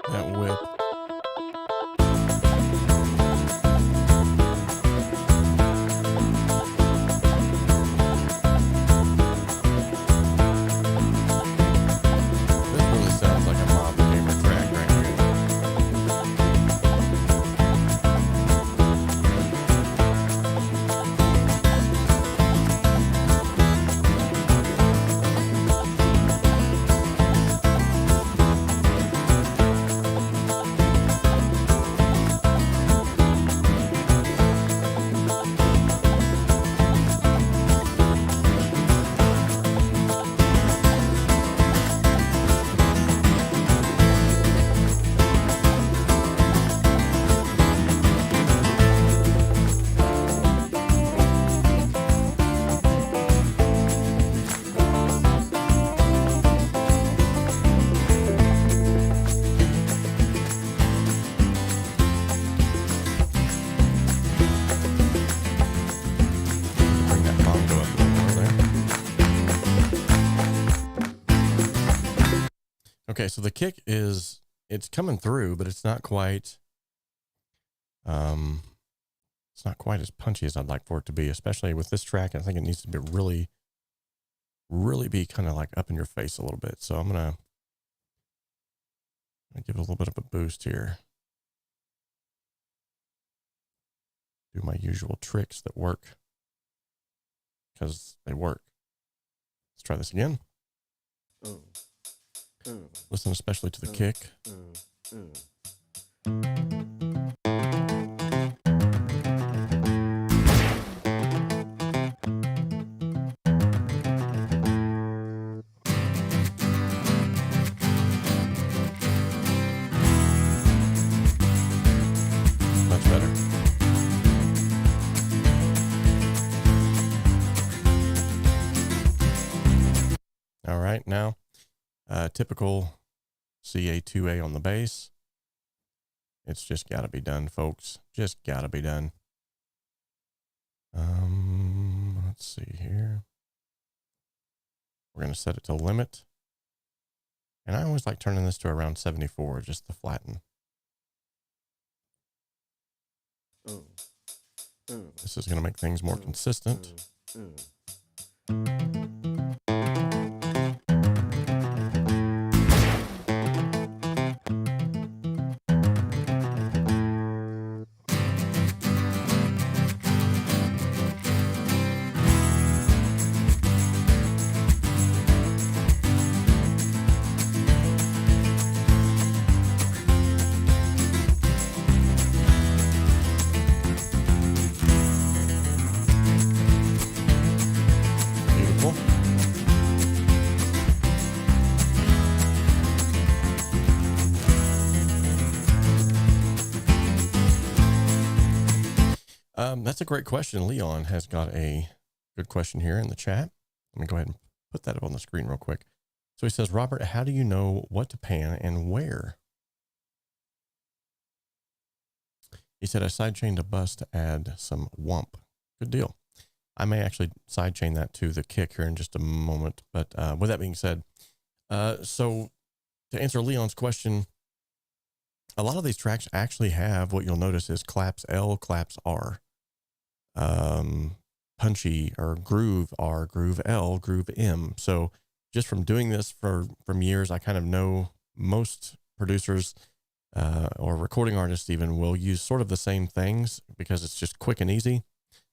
S1: That whip. This really sounds like a Mob Gamer track right here. Bring that bongo up a little more there. Okay, so the kick is, it's coming through, but it's not quite as punchy as I'd like for it to be, especially with this track. I think it needs to be really be kind of like up in your face a little bit. So I'm gonna give it a little bit of a boost here. Do my usual tricks that work, because they work. Let's try this again. Listen especially to the kick. Much better. All right, now typical CA2A on the bass. It's just got to be done, folks. Just got to be done. Let's see here. We're going to set it to limit. And I always like turning this to around 74, just to flatten. This is going to make things more consistent. Beautiful. That's a great question. Leon has got a good question here in the chat. Let me go ahead and put that up on the screen real quick. So he says, Robert, how do you know what to pan and where? He said, I sidechained a bus to add some whump. Good deal. I may actually sidechain that to the kick here in just a moment. But with that being said, so to answer Leon's question, a lot of these tracks actually have what you'll notice is claps L, claps R. Punchy or groove R, groove L, groove M. So just from doing this from years, I kind of know most producers or recording artists even will use sort of the same things because it's just quick and easy.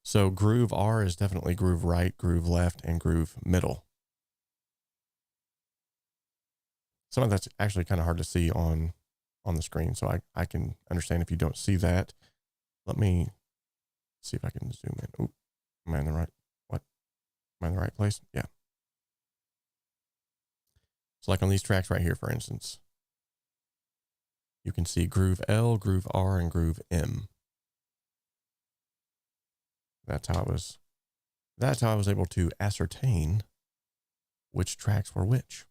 S1: So groove R is definitely groove right, groove left, and groove middle. Some of that's actually kind of hard to see on the screen, so I can understand if you don't see that. Let me see if I can zoom in. Oop, am I in the right, what? Am I in the right place? Yeah. So like on these tracks right here, for instance, you can see groove L, groove R, and groove M. That's how I was able to ascertain which tracks were which.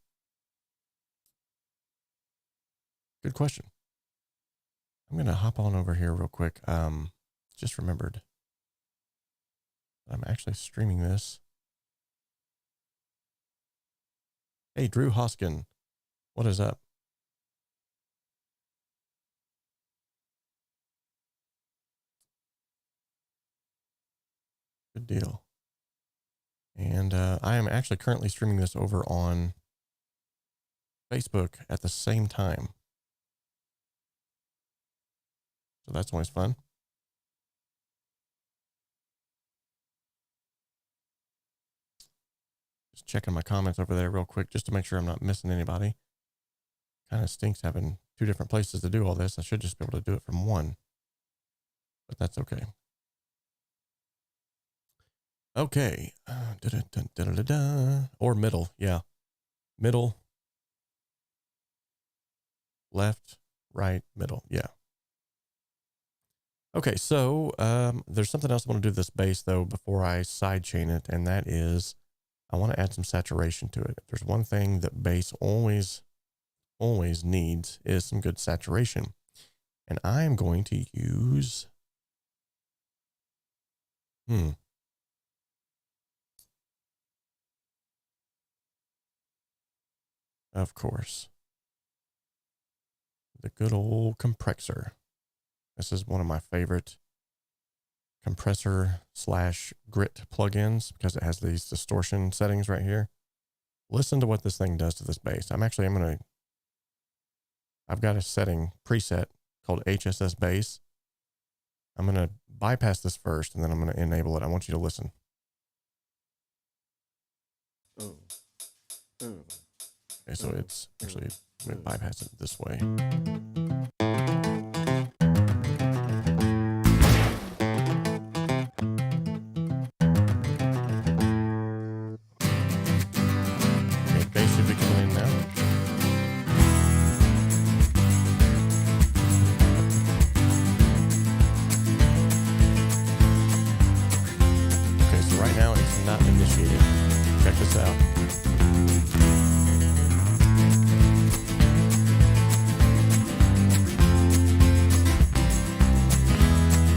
S1: Good question. I'm going to hop on over here real quick. Just remembered I'm actually streaming this. Hey, Drew Hoskin. What is up? Good deal. And I am actually currently streaming this over on Facebook at the same time. So that's always fun. Just checking my comments over there real quick just to make sure I'm not missing anybody. Kind of stinks having two different places to do all this. I should just be able to do it from one, but that's okay. Okay. Or middle. Yeah. Middle. Left, right, middle. Yeah. Okay. So there's something else I want to do to this bass though before I sidechain it. And that is I want to add some saturation to it. If there's one thing that bass always needs is some good saturation. And I am going to use of course, the good old compressor. This is one of my favorite compressor / grit plugins because it has these distortion settings right here. Listen to what this thing does to this bass. I've got a setting preset called HSS bass. I'm going to bypass this first and then I'm going to enable it. I want you to listen. Okay, so it's actually, I'm going to bypass it this way. Okay, bass should be coming in now. Okay, so right now it's not initiated. Check this out.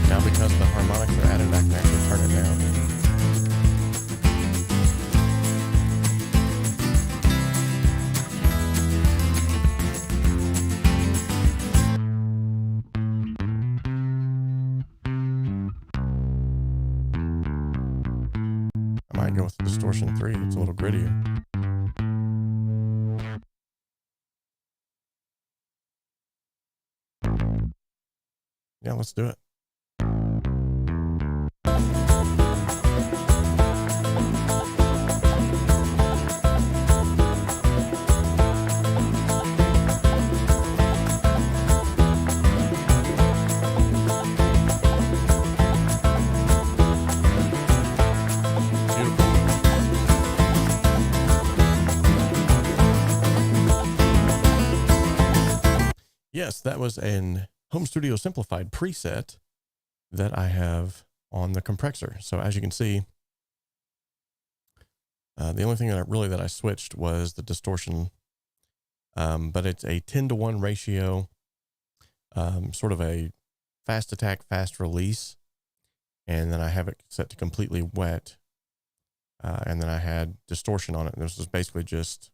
S1: Now because the harmonics are added, I can actually turn it down. I might go with distortion 3. It's a little grittier. Yeah, let's do it. Yes, that was an Home Studio Simplified preset that I have on the compressor. So as you can see, the only thing that I switched was the distortion, but it's a 10-to-1 ratio, sort of a fast attack, fast release. And then I have it set to completely wet. And then I had distortion on it. And this was basically just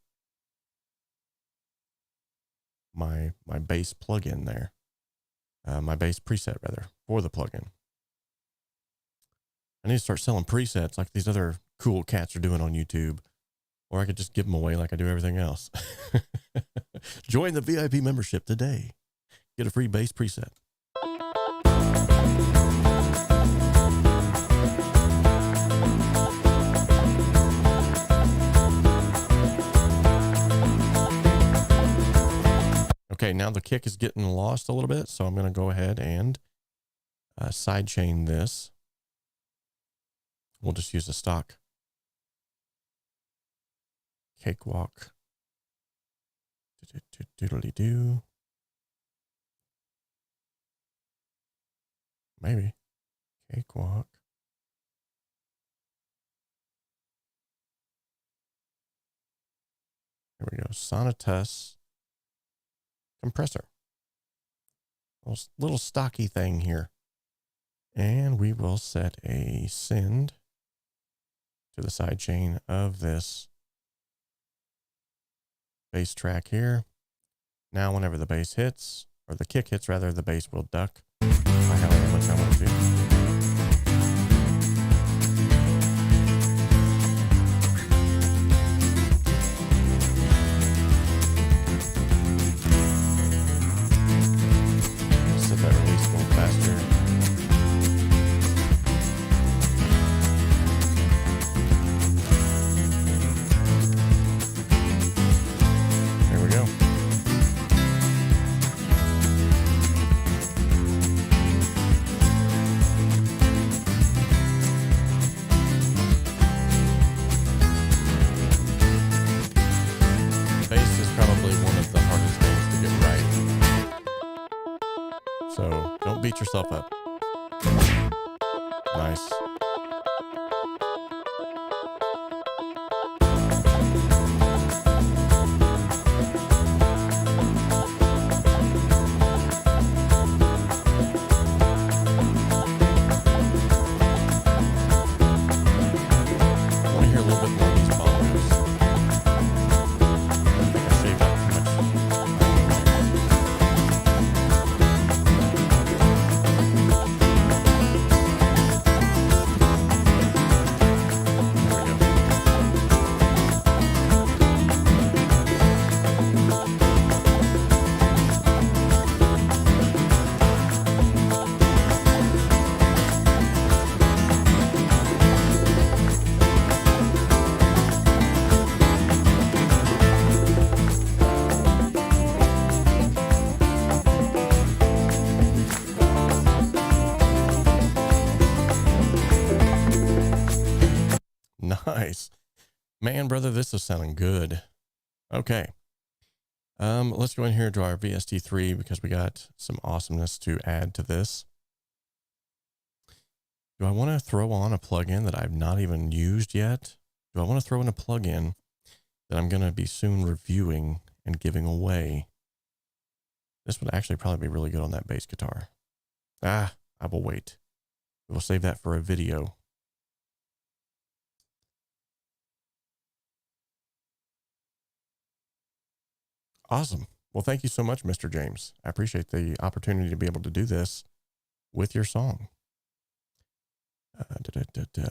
S1: my bass plugin there, my bass preset rather, for the plugin. I need to start selling presets like these other cool cats are doing on YouTube, or I could just give them away like I do everything else. Join the VIP membership today. Get a free bass preset. Okay, now the kick is getting lost a little bit, so I'm going to go ahead and sidechain this. We'll just use a stock Cakewalk. Doodly-doo. Maybe. Cakewalk. Here we go. 𝗧𝗵𝗲 compressor. Little stocky thing here. And we will set a send to the side chain of this bass track here. Now, whenever the bass hits, or the kick hits rather, the bass will duck by however much I want to. Set that release a little faster. So don't beat yourself up. Nice. Nice. Man, brother, this is sounding good. Okay. Let's go in here to our VST3 because we got some awesomeness to add to this. Do I want to throw on a plugin that I've not even used yet? Do I want to throw in a plugin that I'm going to be soon reviewing and giving away? This would actually probably be really good on that bass guitar. I will wait. We'll save that for a video. Awesome. Well, thank you so much, Mr. James. I appreciate the opportunity to be able to do this with your song.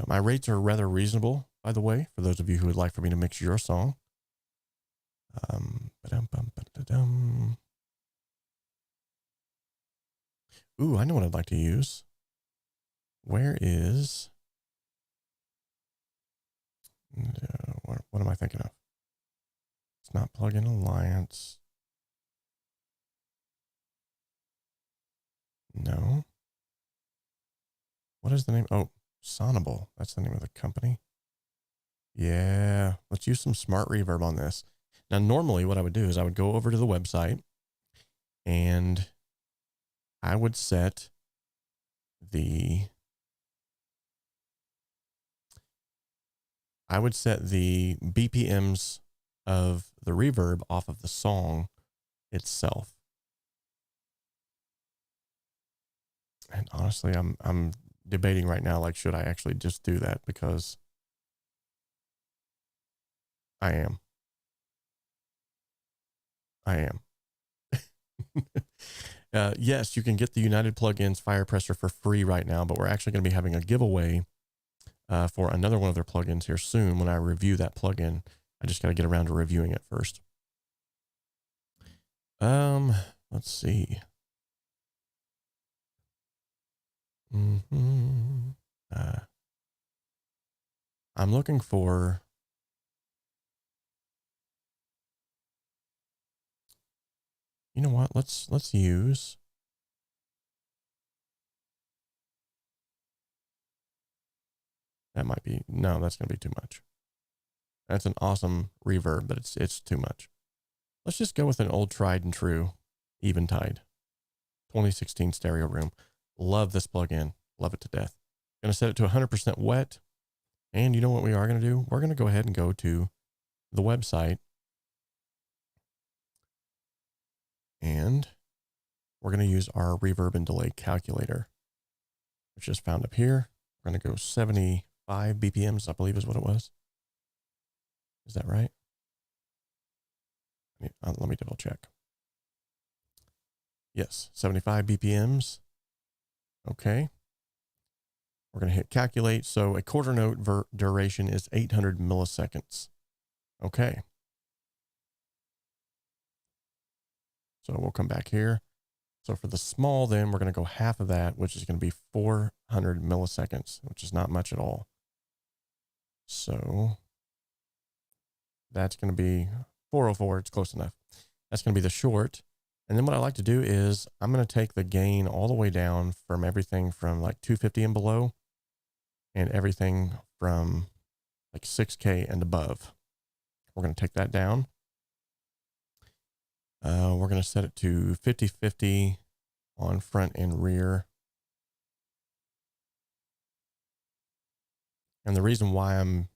S1: My rates are rather reasonable, by the way, for those of you who would like for me to mix your song. Ooh, I know what I'd like to use. Where is... what am I thinking of? It's not Plugin Alliance. No. What is the name? Oh, 𝗧𝗵𝗲. That's the name of the company. Yeah. Let's use some smart reverb on this. Now, normally what I would do is I would go over to the website and I would set the BPMs of the reverb off of the song itself. And honestly, I'm debating right now, like, should I actually just do that? Because I am. Yes, you can get the United Plugins Firepressor for free right now, but we're actually going to be having a giveaway for another one of their plugins here soon when I review that plugin. I just got to get around to reviewing it first. Let's see. I'm looking for... You know what? Let's use... That might be... No, that's going to be too much. That's an awesome reverb, but it's too much. Let's just go with an old tried and true Eventide 2016 stereo room. Love this plugin. Love it to death. Going to set it to 100% wet. And you know what we are going to do? We're going to go ahead and go to the website. And we're going to use our reverb and delay calculator, which is found up here. We're going to go 75 BPMs, I believe is what it was. Is that right? Let me double check. Yes, 75 BPMs. Okay. We're going to hit calculate. So a quarter note duration is 800 milliseconds. Okay. So we'll come back here. So for the small, then we're going to go half of that, which is going to be 400 milliseconds, which is not much at all. So that's going to be 404. It's close enough. That's going to be the short. And then what I like to do is I'm going to take the gain all the way down from everything from like 250 and below and everything from like 6K and above. We're going to take that down. We're going to set it to 50-50 on front and rear. And the reason why I'm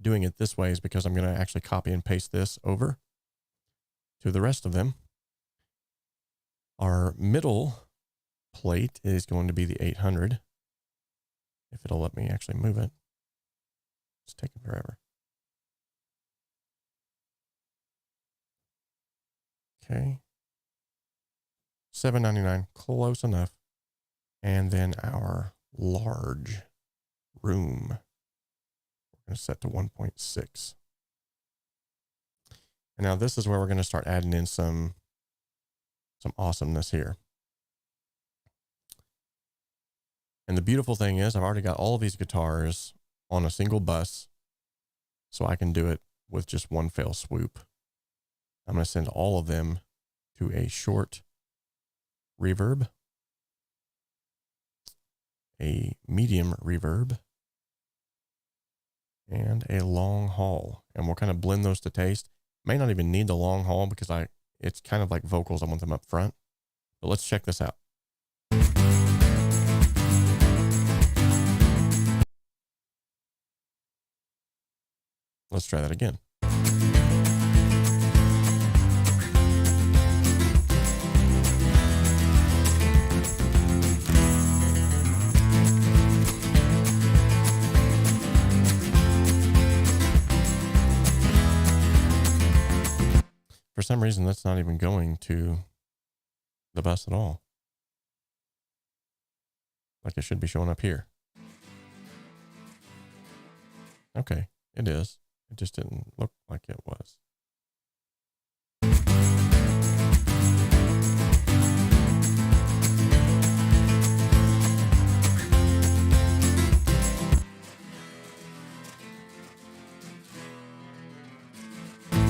S1: doing it this way is because I'm going to actually copy and paste this over to the rest of them. Our middle plate is going to be the 800. If it'll let me actually move it. It's taking forever. Okay. $7.99, close enough. And then our large room, we're going to set to 1.6. And now this is where we're going to start adding in some awesomeness here. And the beautiful thing is I've already got all of these guitars on a single bus, so I can do it with just one fell swoop. I'm going to send all of them to a short reverb, a medium reverb, and a long haul. And we'll kind of blend those to taste. May not even need the long haul because it's kind of like vocals. I want them up front. But let's check this out. Let's try that again. For some reason, that's not even going to the bus at all. Like it should be showing up here. Okay, it is. It just didn't look like it was.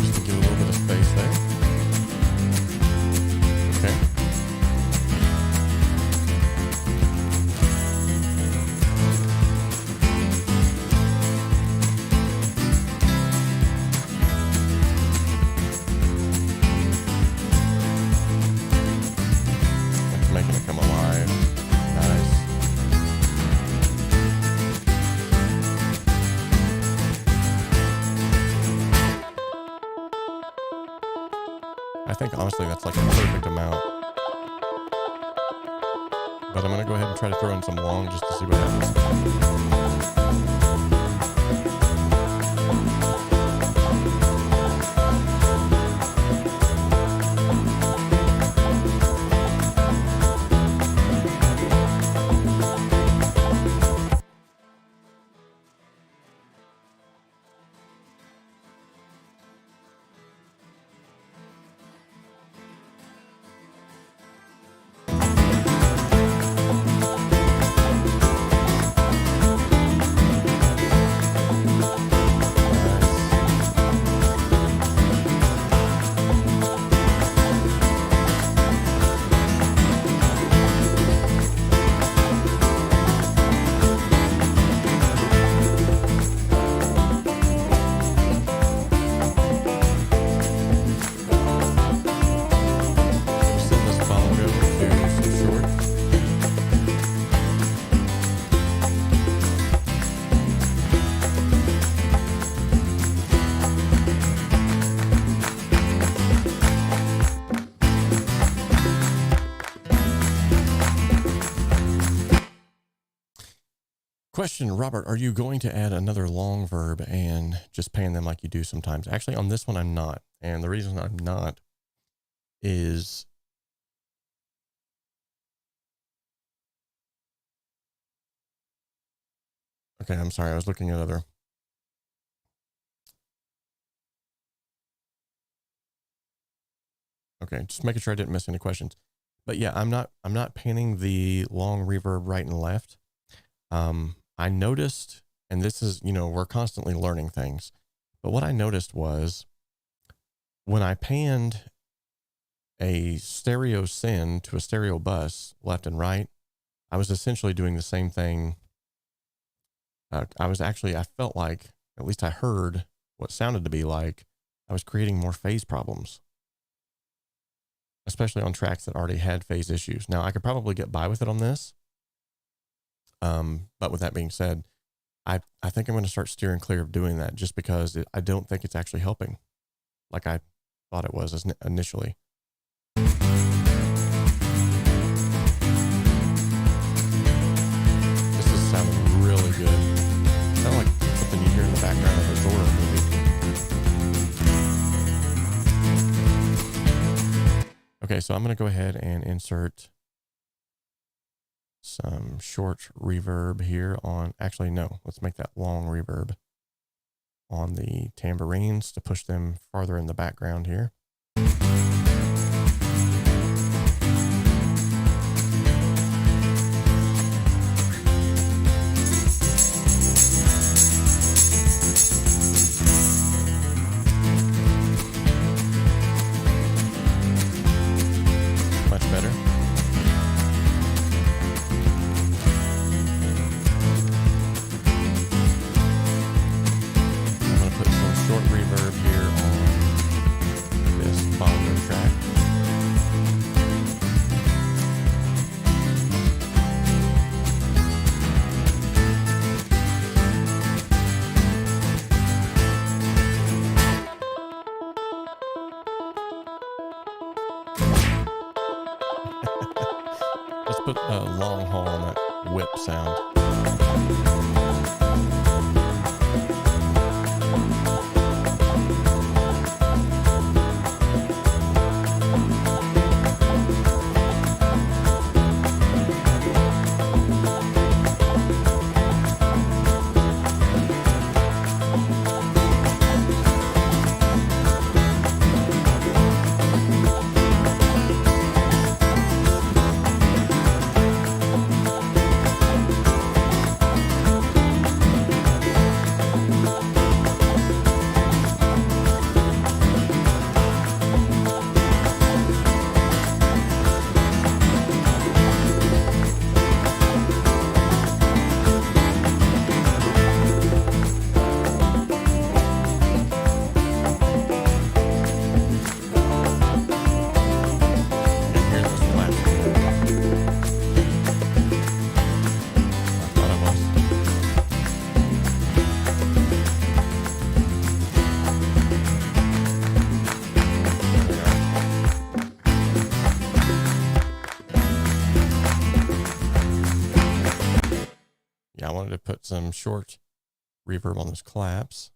S1: Just to give a little bit of space there. Okay. Making it come alive. Nice. I think honestly that's like a perfect amount. But I'm going to go ahead and try to throw in some long just to see what happens. Question, Robert, are you going to add another long verb and just pan them like you do sometimes? Actually, on this one, I'm not. And the reason I'm not is Okay, I'm sorry. I was looking at other. Okay, just making sure I didn't miss any questions. But yeah, I'm not panning the long reverb right and left. I noticed, and this is, we're constantly learning things, but what I noticed was when I panned a stereo send to a stereo bus left and right, I was essentially doing the same thing. I felt like, at least I heard what sounded to be like I was creating more phase problems, especially on tracks that already had phase issues. Now I could probably get by with it on this. But with that being said, I think I'm going to start steering clear of doing that just because I don't think it's actually helping like I thought it was initially. This is sounding really good. Sounds like something you hear in the background of a horror movie. Okay, so I'm going to go ahead and insert some short reverb here on, actually, no, let's make that long reverb on the tambourines to push them farther in the background here. Much better. Short reverb here on this bongo track. Let's put a long haul on that whip sound. I wanted to put some short reverb on those claps.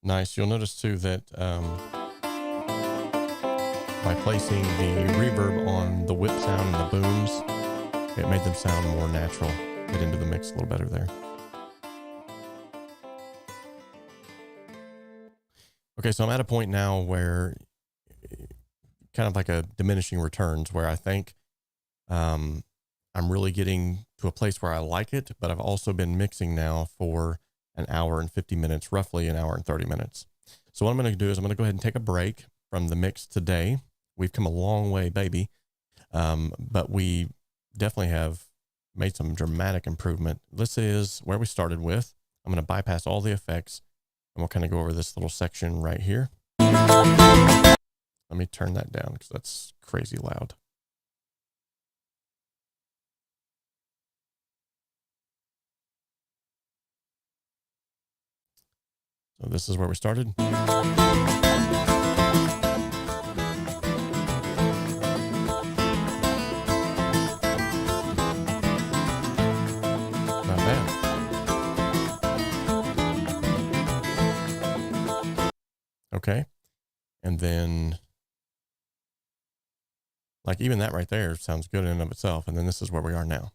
S1: Nice. You'll notice too that by placing the reverb on the whip sound and the booms, it made them sound more natural. Get into the mix a little better there. Okay, so I'm at a point now where kind of like a diminishing returns, where I think I'm really getting to a place where I like it, but I've also been mixing now for an hour and 50 minutes, roughly an hour and 30 minutes. So what I'm going to do is I'm going to go ahead and take a break from the mix today. We've come a long way, baby. But we definitely have made some dramatic improvement. This is where we started with. I'm going to bypass all the effects and we'll kind of go over this little section right here. Let me turn that down because that's crazy loud. So this is where we started. Okay. And then like even that right there sounds good in and of itself. And then this is where we are now.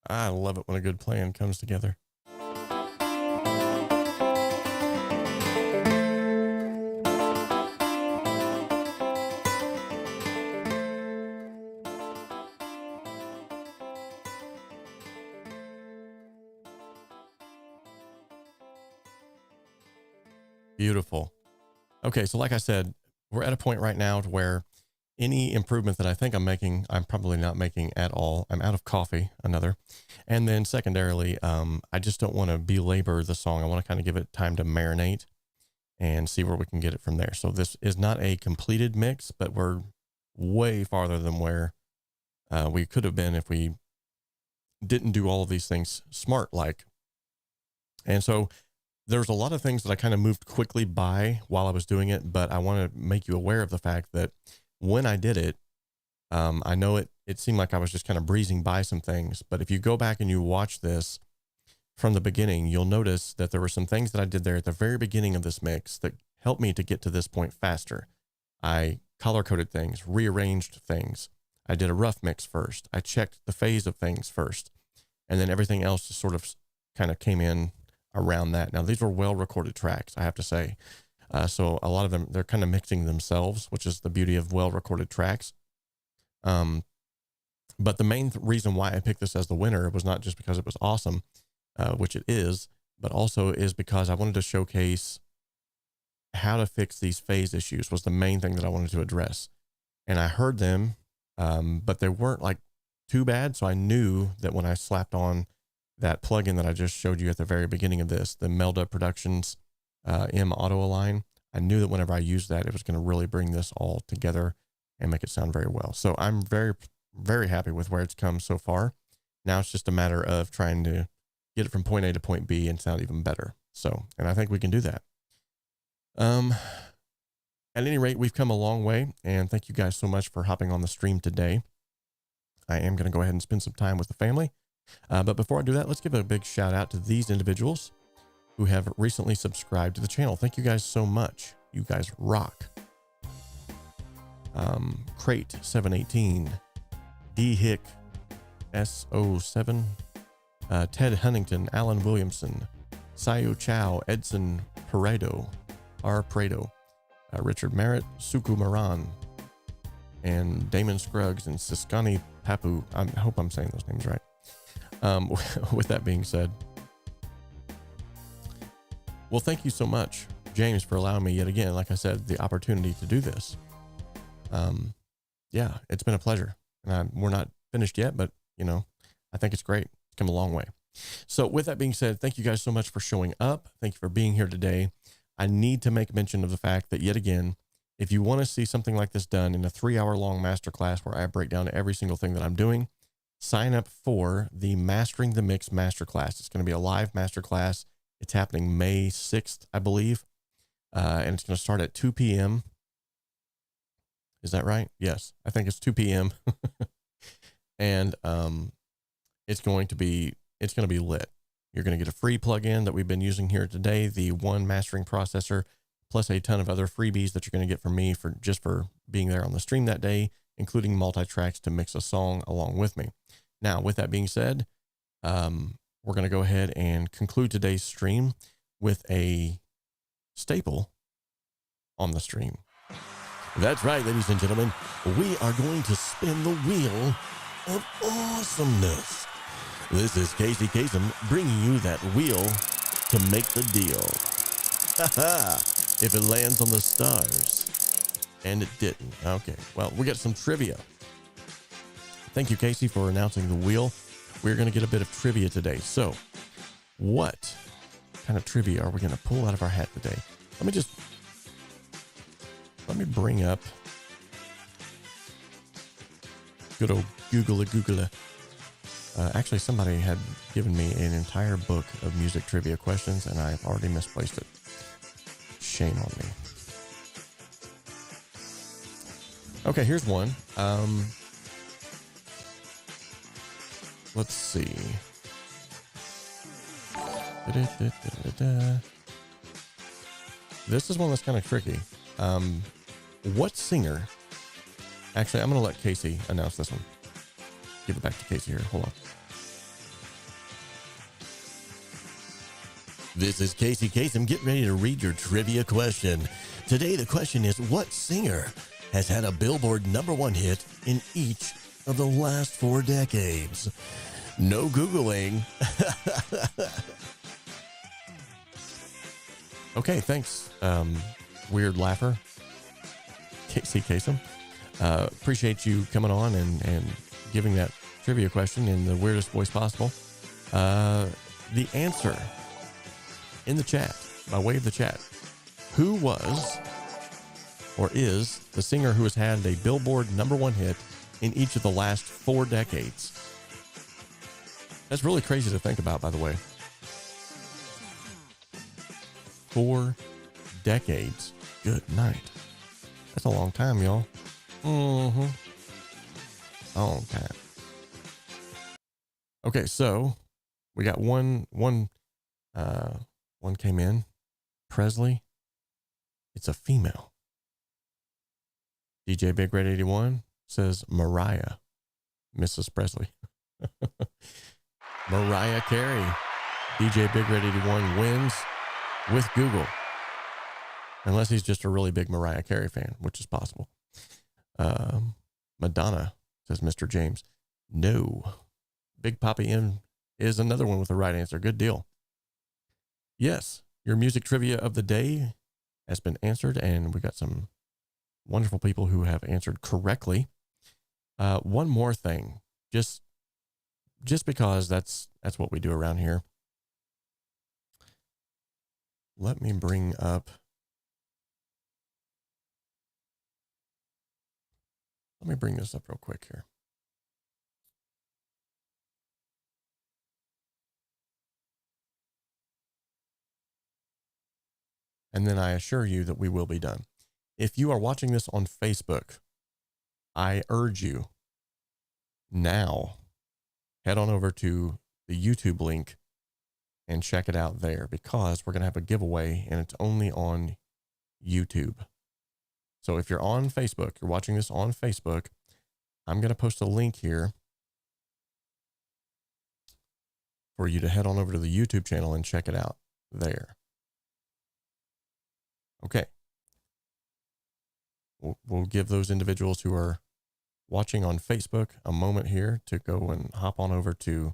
S1: I love it when a good plan comes together. Beautiful. Okay, so like I said, we're at a point right now to where any improvement that I think I'm making, I'm probably not making at all. I'm out of coffee, another. And then secondarily, I just don't want to belabor the song. I want to kind of give it time to marinate and see where we can get it from there. So this is not a completed mix, but we're way farther than where we could have been if we didn't do all of these things smart-like. And so there's a lot of things that I kind of moved quickly by while I was doing it, but I want to make you aware of the fact that when I did it, I know it seemed like I was just kind of breezing by some things, but if you go back and you watch this from the beginning, you'll notice that there were some things that I did there at the very beginning of this mix that helped me to get to this point faster. I color-coded things, rearranged things. I did a rough mix first. I checked the phase of things first, and then everything else just sort of kind of came in around that. Now, these were well-recorded tracks, I have to say. So a lot of them, they're kind of mixing themselves, which is the beauty of well-recorded tracks. But the main reason why I picked this as the winner was not just because it was awesome, which it is, but also is because I wanted to showcase how to fix these phase issues was the main thing that I wanted to address. And I heard them, but they weren't like too bad. So I knew that when I slapped on that plugin that I just showed you at the very beginning of this, the 𝗲𝗲 Productions 𝗵𝗲 Auto-Align, I knew that whenever I used that, it was going to really bring this all together and make it sound very well. So I'm very, very happy with where it's come so far. Now it's just a matter of trying to get it from point A to point B and sound even better. So, and I think we can do that. At any rate, we've come a long way, and thank you guys so much for hopping on the stream today. I am going to go ahead and spend some time with the family. But before I do that, let's give a big shout out to these individuals who have recently subscribed to the channel. Thank you guys so much. You guys rock. Crate718, 𝗵𝗂 S07, Ted Huntington, Alan Williamson, Sayu Chow, Edson Paredo, R. Prado, Richard Merritt, Suku Maran, and Damon Scruggs and Siskani Papu. I hope I'm saying those names right. With that being said, well, thank you so much, James, for allowing me yet again, like I said, the opportunity to do this. Yeah, it's been a pleasure. And we're not finished yet, but, you know, I think it's great. It's come a long way. So with that being said, thank you guys so much for showing up. Thank you for being here today. I need to make mention of the fact that, yet again, if you want to see something like this done in a 3-hour-long masterclass where I break down every single thing that I'm doing, sign up for the Mastering the Mix Masterclass. It's going to be a live masterclass. It's happening May 6th, I believe. And it's going to start at 2 p.m. Is that right? Yes, I think it's 2 p.m. And it's going to be lit. You're going to get a free plugin that we've been using here today, the One Mastering Processor, plus a ton of other freebies that you're going to get from me for being there on the stream that day, including multi-tracks to mix a song along with me. Now, with that being said, we're going to go ahead and conclude today's stream with a staple on the stream. That's right, ladies and gentlemen. We are going to spin the wheel of awesomeness. This is 𝗧𝗵𝗲 𝗧𝗵𝗲 bringing you that wheel to make the deal. If it lands on the stars. And it didn't. Okay, well, we got some trivia. Thank you, Casey, for announcing the wheel. We're going to get a bit of trivia today. So, what kind of trivia are we going to pull out of our hat today? Let me bring up good old Google. Actually, somebody had given me an entire book of music trivia questions, and I've already misplaced it. Shame on me. Okay, here's one. Let's see. This is one that's kind of tricky. What singer? Actually, I'm going to let Casey announce this one. Give it back to Casey here. Hold on. This is 𝗧𝗵𝗲 𝗧𝗵𝗲. Get ready to read your trivia question. Today, the question is, what singer has had a Billboard #1 hit in each of the last 4 decades? No Googling. Okay, thanks, weird laugher. 𝗧𝗵𝗲 𝗧𝗵𝗲. Appreciate you coming on and giving that trivia question in the weirdest voice possible. The answer in the chat, by way of the chat, who was or is the singer who has had a Billboard #1 hit in each of the last 4 decades? That's really crazy to think about, by the way. 4 decades. Good night. That's a long time, y'all. Long time. Okay, so we got one came in. Presley. It's a female. DJ Big Red 81 says Mariah, Mrs. Presley. Mariah Carey. DJ Big Red 81 wins with Google. Unless he's just a really big Mariah Carey fan, which is possible. Madonna, says Mr. James. No. Big Papi M is another one with the right answer. Good deal. Yes, your music trivia of the day has been answered, and we got some wonderful people who have answered correctly. One more thing, just because that's what we do around here. Let me bring this up real quick here. And then I assure you that we will be done. If you are watching this on Facebook, I urge you now, head on over to the YouTube link and check it out there, because we're going to have a giveaway, and it's only on YouTube. So if you're on Facebook, you're watching this on Facebook, I'm going to post a link here for you to head on over to the YouTube channel and check it out there. Okay. We'll give those individuals who are watching on Facebook a moment here to go and hop on over to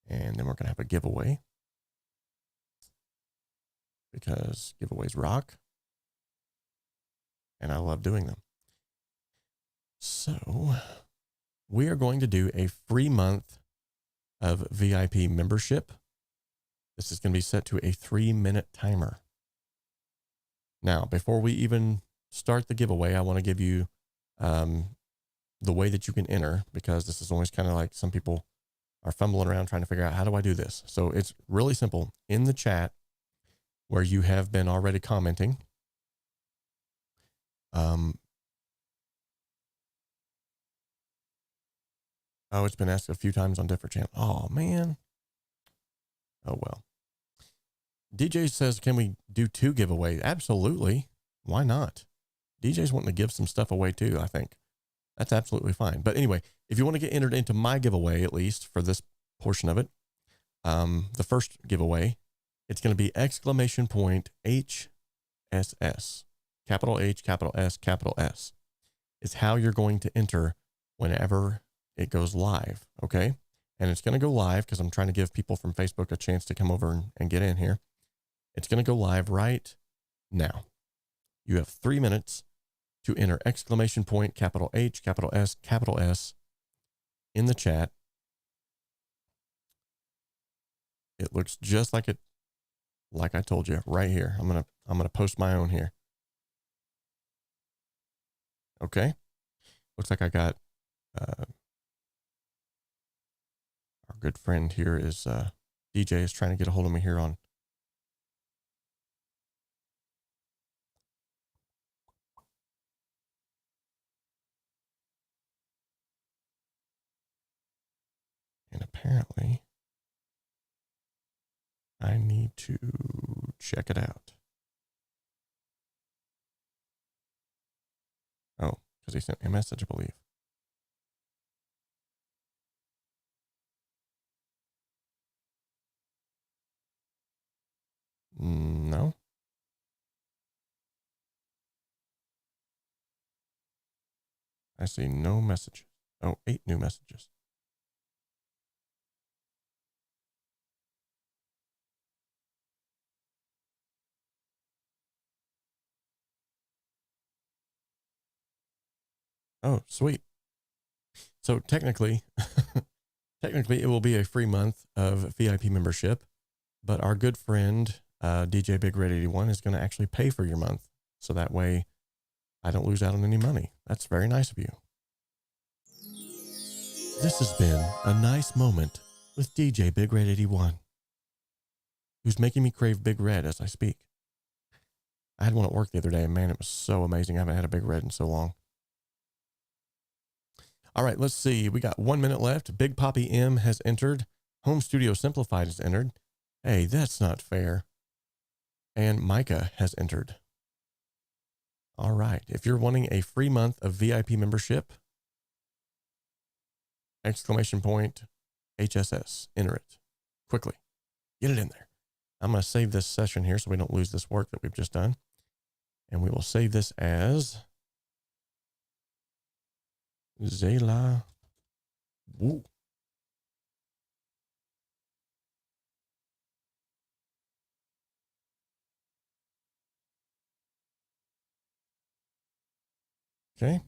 S1: and then we're going to have a giveaway, because giveaways rock and I love doing them. So we are going to do a free month of VIP membership. This is going to be set to a 3-minute timer. Now, before we even start the giveaway, I want to give you the way that you can enter, because this is always kind of like some people are fumbling around trying to figure out, how do I do this? So it's really simple. In the chat where you have been already commenting, oh, it's been asked a few times on different channels. Oh, man. Oh, well. DJ says, can we do 2 giveaways? Absolutely. Why not? DJ's wanting to give some stuff away too, I think. That's absolutely fine. But anyway, if you want to get entered into my giveaway, at least for this portion of it, the first giveaway, it's going to be !HSS, capital H, capital S, capital S. It's how you're going to enter whenever it goes live, okay? And it's going to go live because I'm trying to give people from Facebook a chance to come over and get in here. It's going to go live right now. You have 3 minutes to enter ! capital H, capital S in the chat. It looks just like I told you right here. I'm gonna post my own here. Okay. Looks like I got our good friend here is DJ is trying to get a hold of me here on and apparently I need to check it out. Oh, because he sent me a message, I believe. No. I see no message. Oh, 8 new messages. Oh, sweet. So technically, it will be a free month of VIP membership, but our good friend, DJ Big Red 81 is going to actually pay for your month. So that way I don't lose out on any money. That's very nice of you. This has been a nice moment with DJ Big Red 81, who's making me crave Big Red as I speak. I had one at work the other day, and man, it was so amazing. I haven't had a Big Red in so long. All right, let's see. We got 1 minute left. Big Poppy M has entered. Home Studio Simplified has entered. Hey, that's not fair. And Micah has entered. All right. If you're wanting a free month of VIP membership, ! HSS, enter it quickly. Get it in there. I'm going to save this session here so we don't lose this work that we've just done. And we will save this as Zayla Woo. Okay.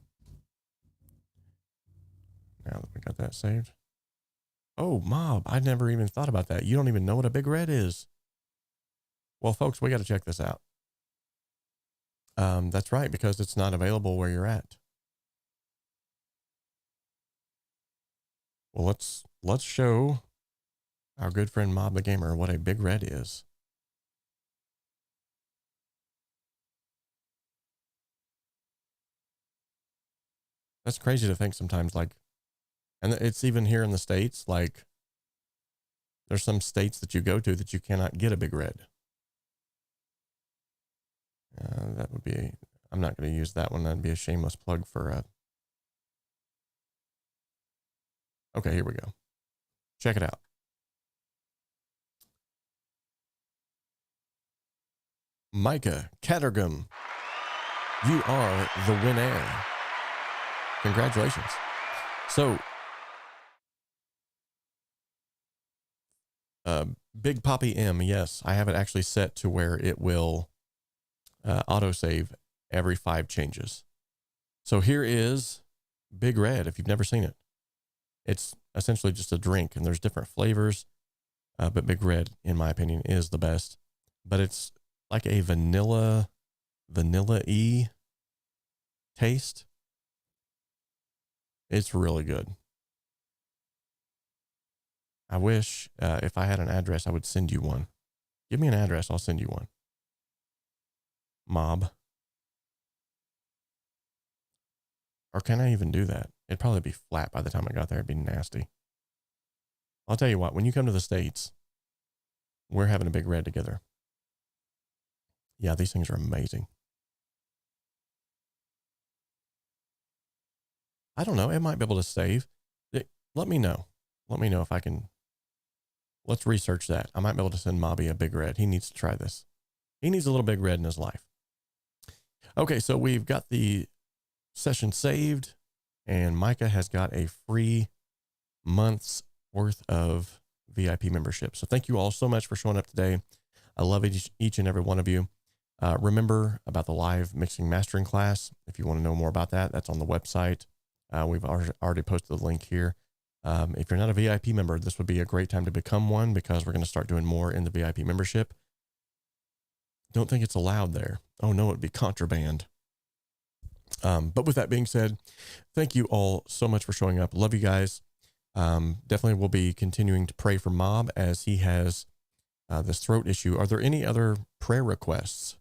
S1: Now that we got that saved. Oh, Mob, I never even thought about that. You don't even know what a Big Red is. Well, folks, we got to check this out. That's right, because it's not available where you're at. Well, let's show our good friend Mob the Gamer what a Big Red is. That's crazy to think sometimes, like, and it's even here in the States, like, there's some states that you go to that you cannot get a Big Red. That would be, I'm not going to use that one. That'd be a shameless plug for, okay, here we go. Check it out. Micah Catergum, you are the winner. Congratulations. So, Big Poppy M, yes, I have it actually set to where it will autosave every 5 changes. So here is Big Red, if you've never seen it. It's essentially just a drink, and there's different flavors, but Big Red, in my opinion, is the best. But it's like a vanilla-y taste. It's really good. I wish if I had an address, I would send you one. Give me an address, I'll send you one. Mob. Or can I even do that? It'd probably be flat by the time I got there. It'd be nasty. I'll tell you what, when you come to the States, we're having a Big Red together. Yeah, these things are amazing. I don't know. It might be able to save. Let me know. Let me know if I can. Let's research that. I might be able to send Mobby a Big Red. He needs to try this. He needs a little Big Red in his life. Okay, so we've got the session saved, and Micah has got a free month's worth of VIP membership. So thank you all so much for showing up today. I love each and every one of you. Remember about the live mixing mastering class. If you want to know more about that, that's on the website. We've already posted the link here. If you're not a VIP member, this would be a great time to become one, because we're going to start doing more in the VIP membership. Don't think it's allowed there. Oh no, it'd be contraband. But with that being said, thank you all so much for showing up. Love you guys. Definitely will be continuing to pray for Mob as he has this throat issue. Are there any other prayer requests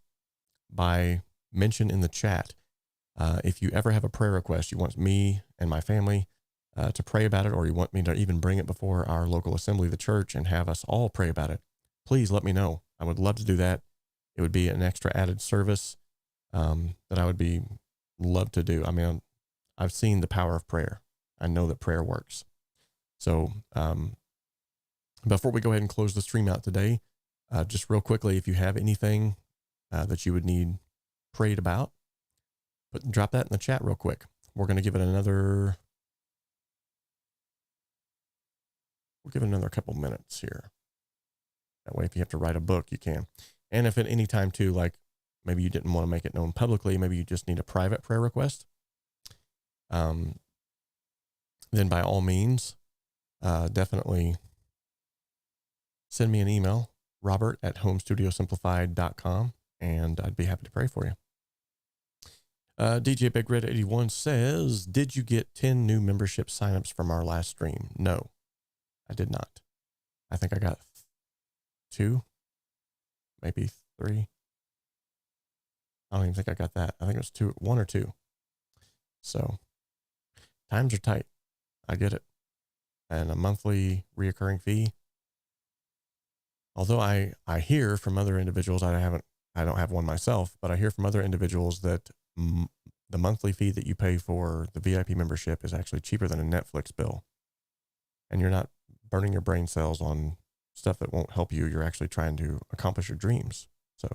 S1: by mention in the chat? If you ever have a prayer request, you want me and my family to pray about it, or you want me to even bring it before our local assembly, the church, and have us all pray about it, please let me know. I would love to do that. It would be an extra added service that I would love to do. I mean, I've seen the power of prayer. I know that prayer works. So before we go ahead and close the stream out today, just real quickly, if you have anything that you would need prayed about, drop that in the chat real quick. We're going to give it another, we'll give it another couple minutes here. That way, if you have to write a book, you can. And if at any time too, like maybe you didn't want to make it known publicly, maybe you just need a private prayer request, then by all means, definitely send me an email, robert@homestudio.simplified.com, and I'd be happy to pray for you. DJ Big Red 81 says, did you get 10 new membership signups from our last stream? No, I did not. I think I got 2, maybe 3. I don't even think I got that. I think it was 1 or 2. So times are tight. I get it. And a monthly reoccurring fee. Although I hear from other individuals, I don't have one myself, but I hear from other individuals that the monthly fee that you pay for the VIP membership is actually cheaper than a Netflix bill. And you're not burning your brain cells on stuff that won't help you. You're actually trying to accomplish your dreams. So,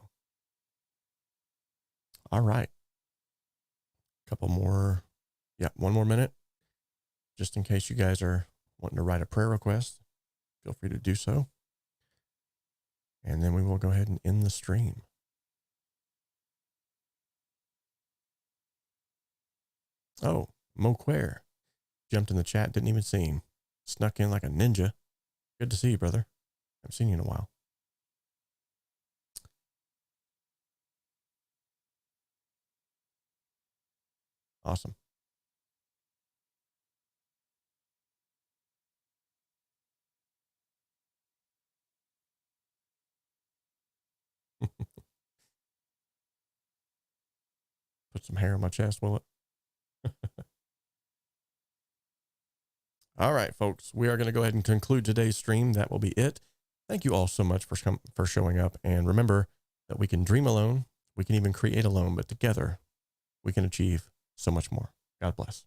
S1: all right. Couple more. Yeah, 1 more minute. Just in case you guys are wanting to write a prayer request, feel free to do so. And then we will go ahead and end the stream. Oh, 𝗵𝗲 jumped in the chat. Didn't even see him. Snuck in like a ninja. Good to see you, brother. Haven't seen you in a while. Awesome. Put some hair on my chest, will it? All right, folks, we are going to go ahead and conclude today's stream. That will be it. Thank you all so much for showing up. And remember that we can dream alone. We can even create alone, but together we can achieve so much more. God bless.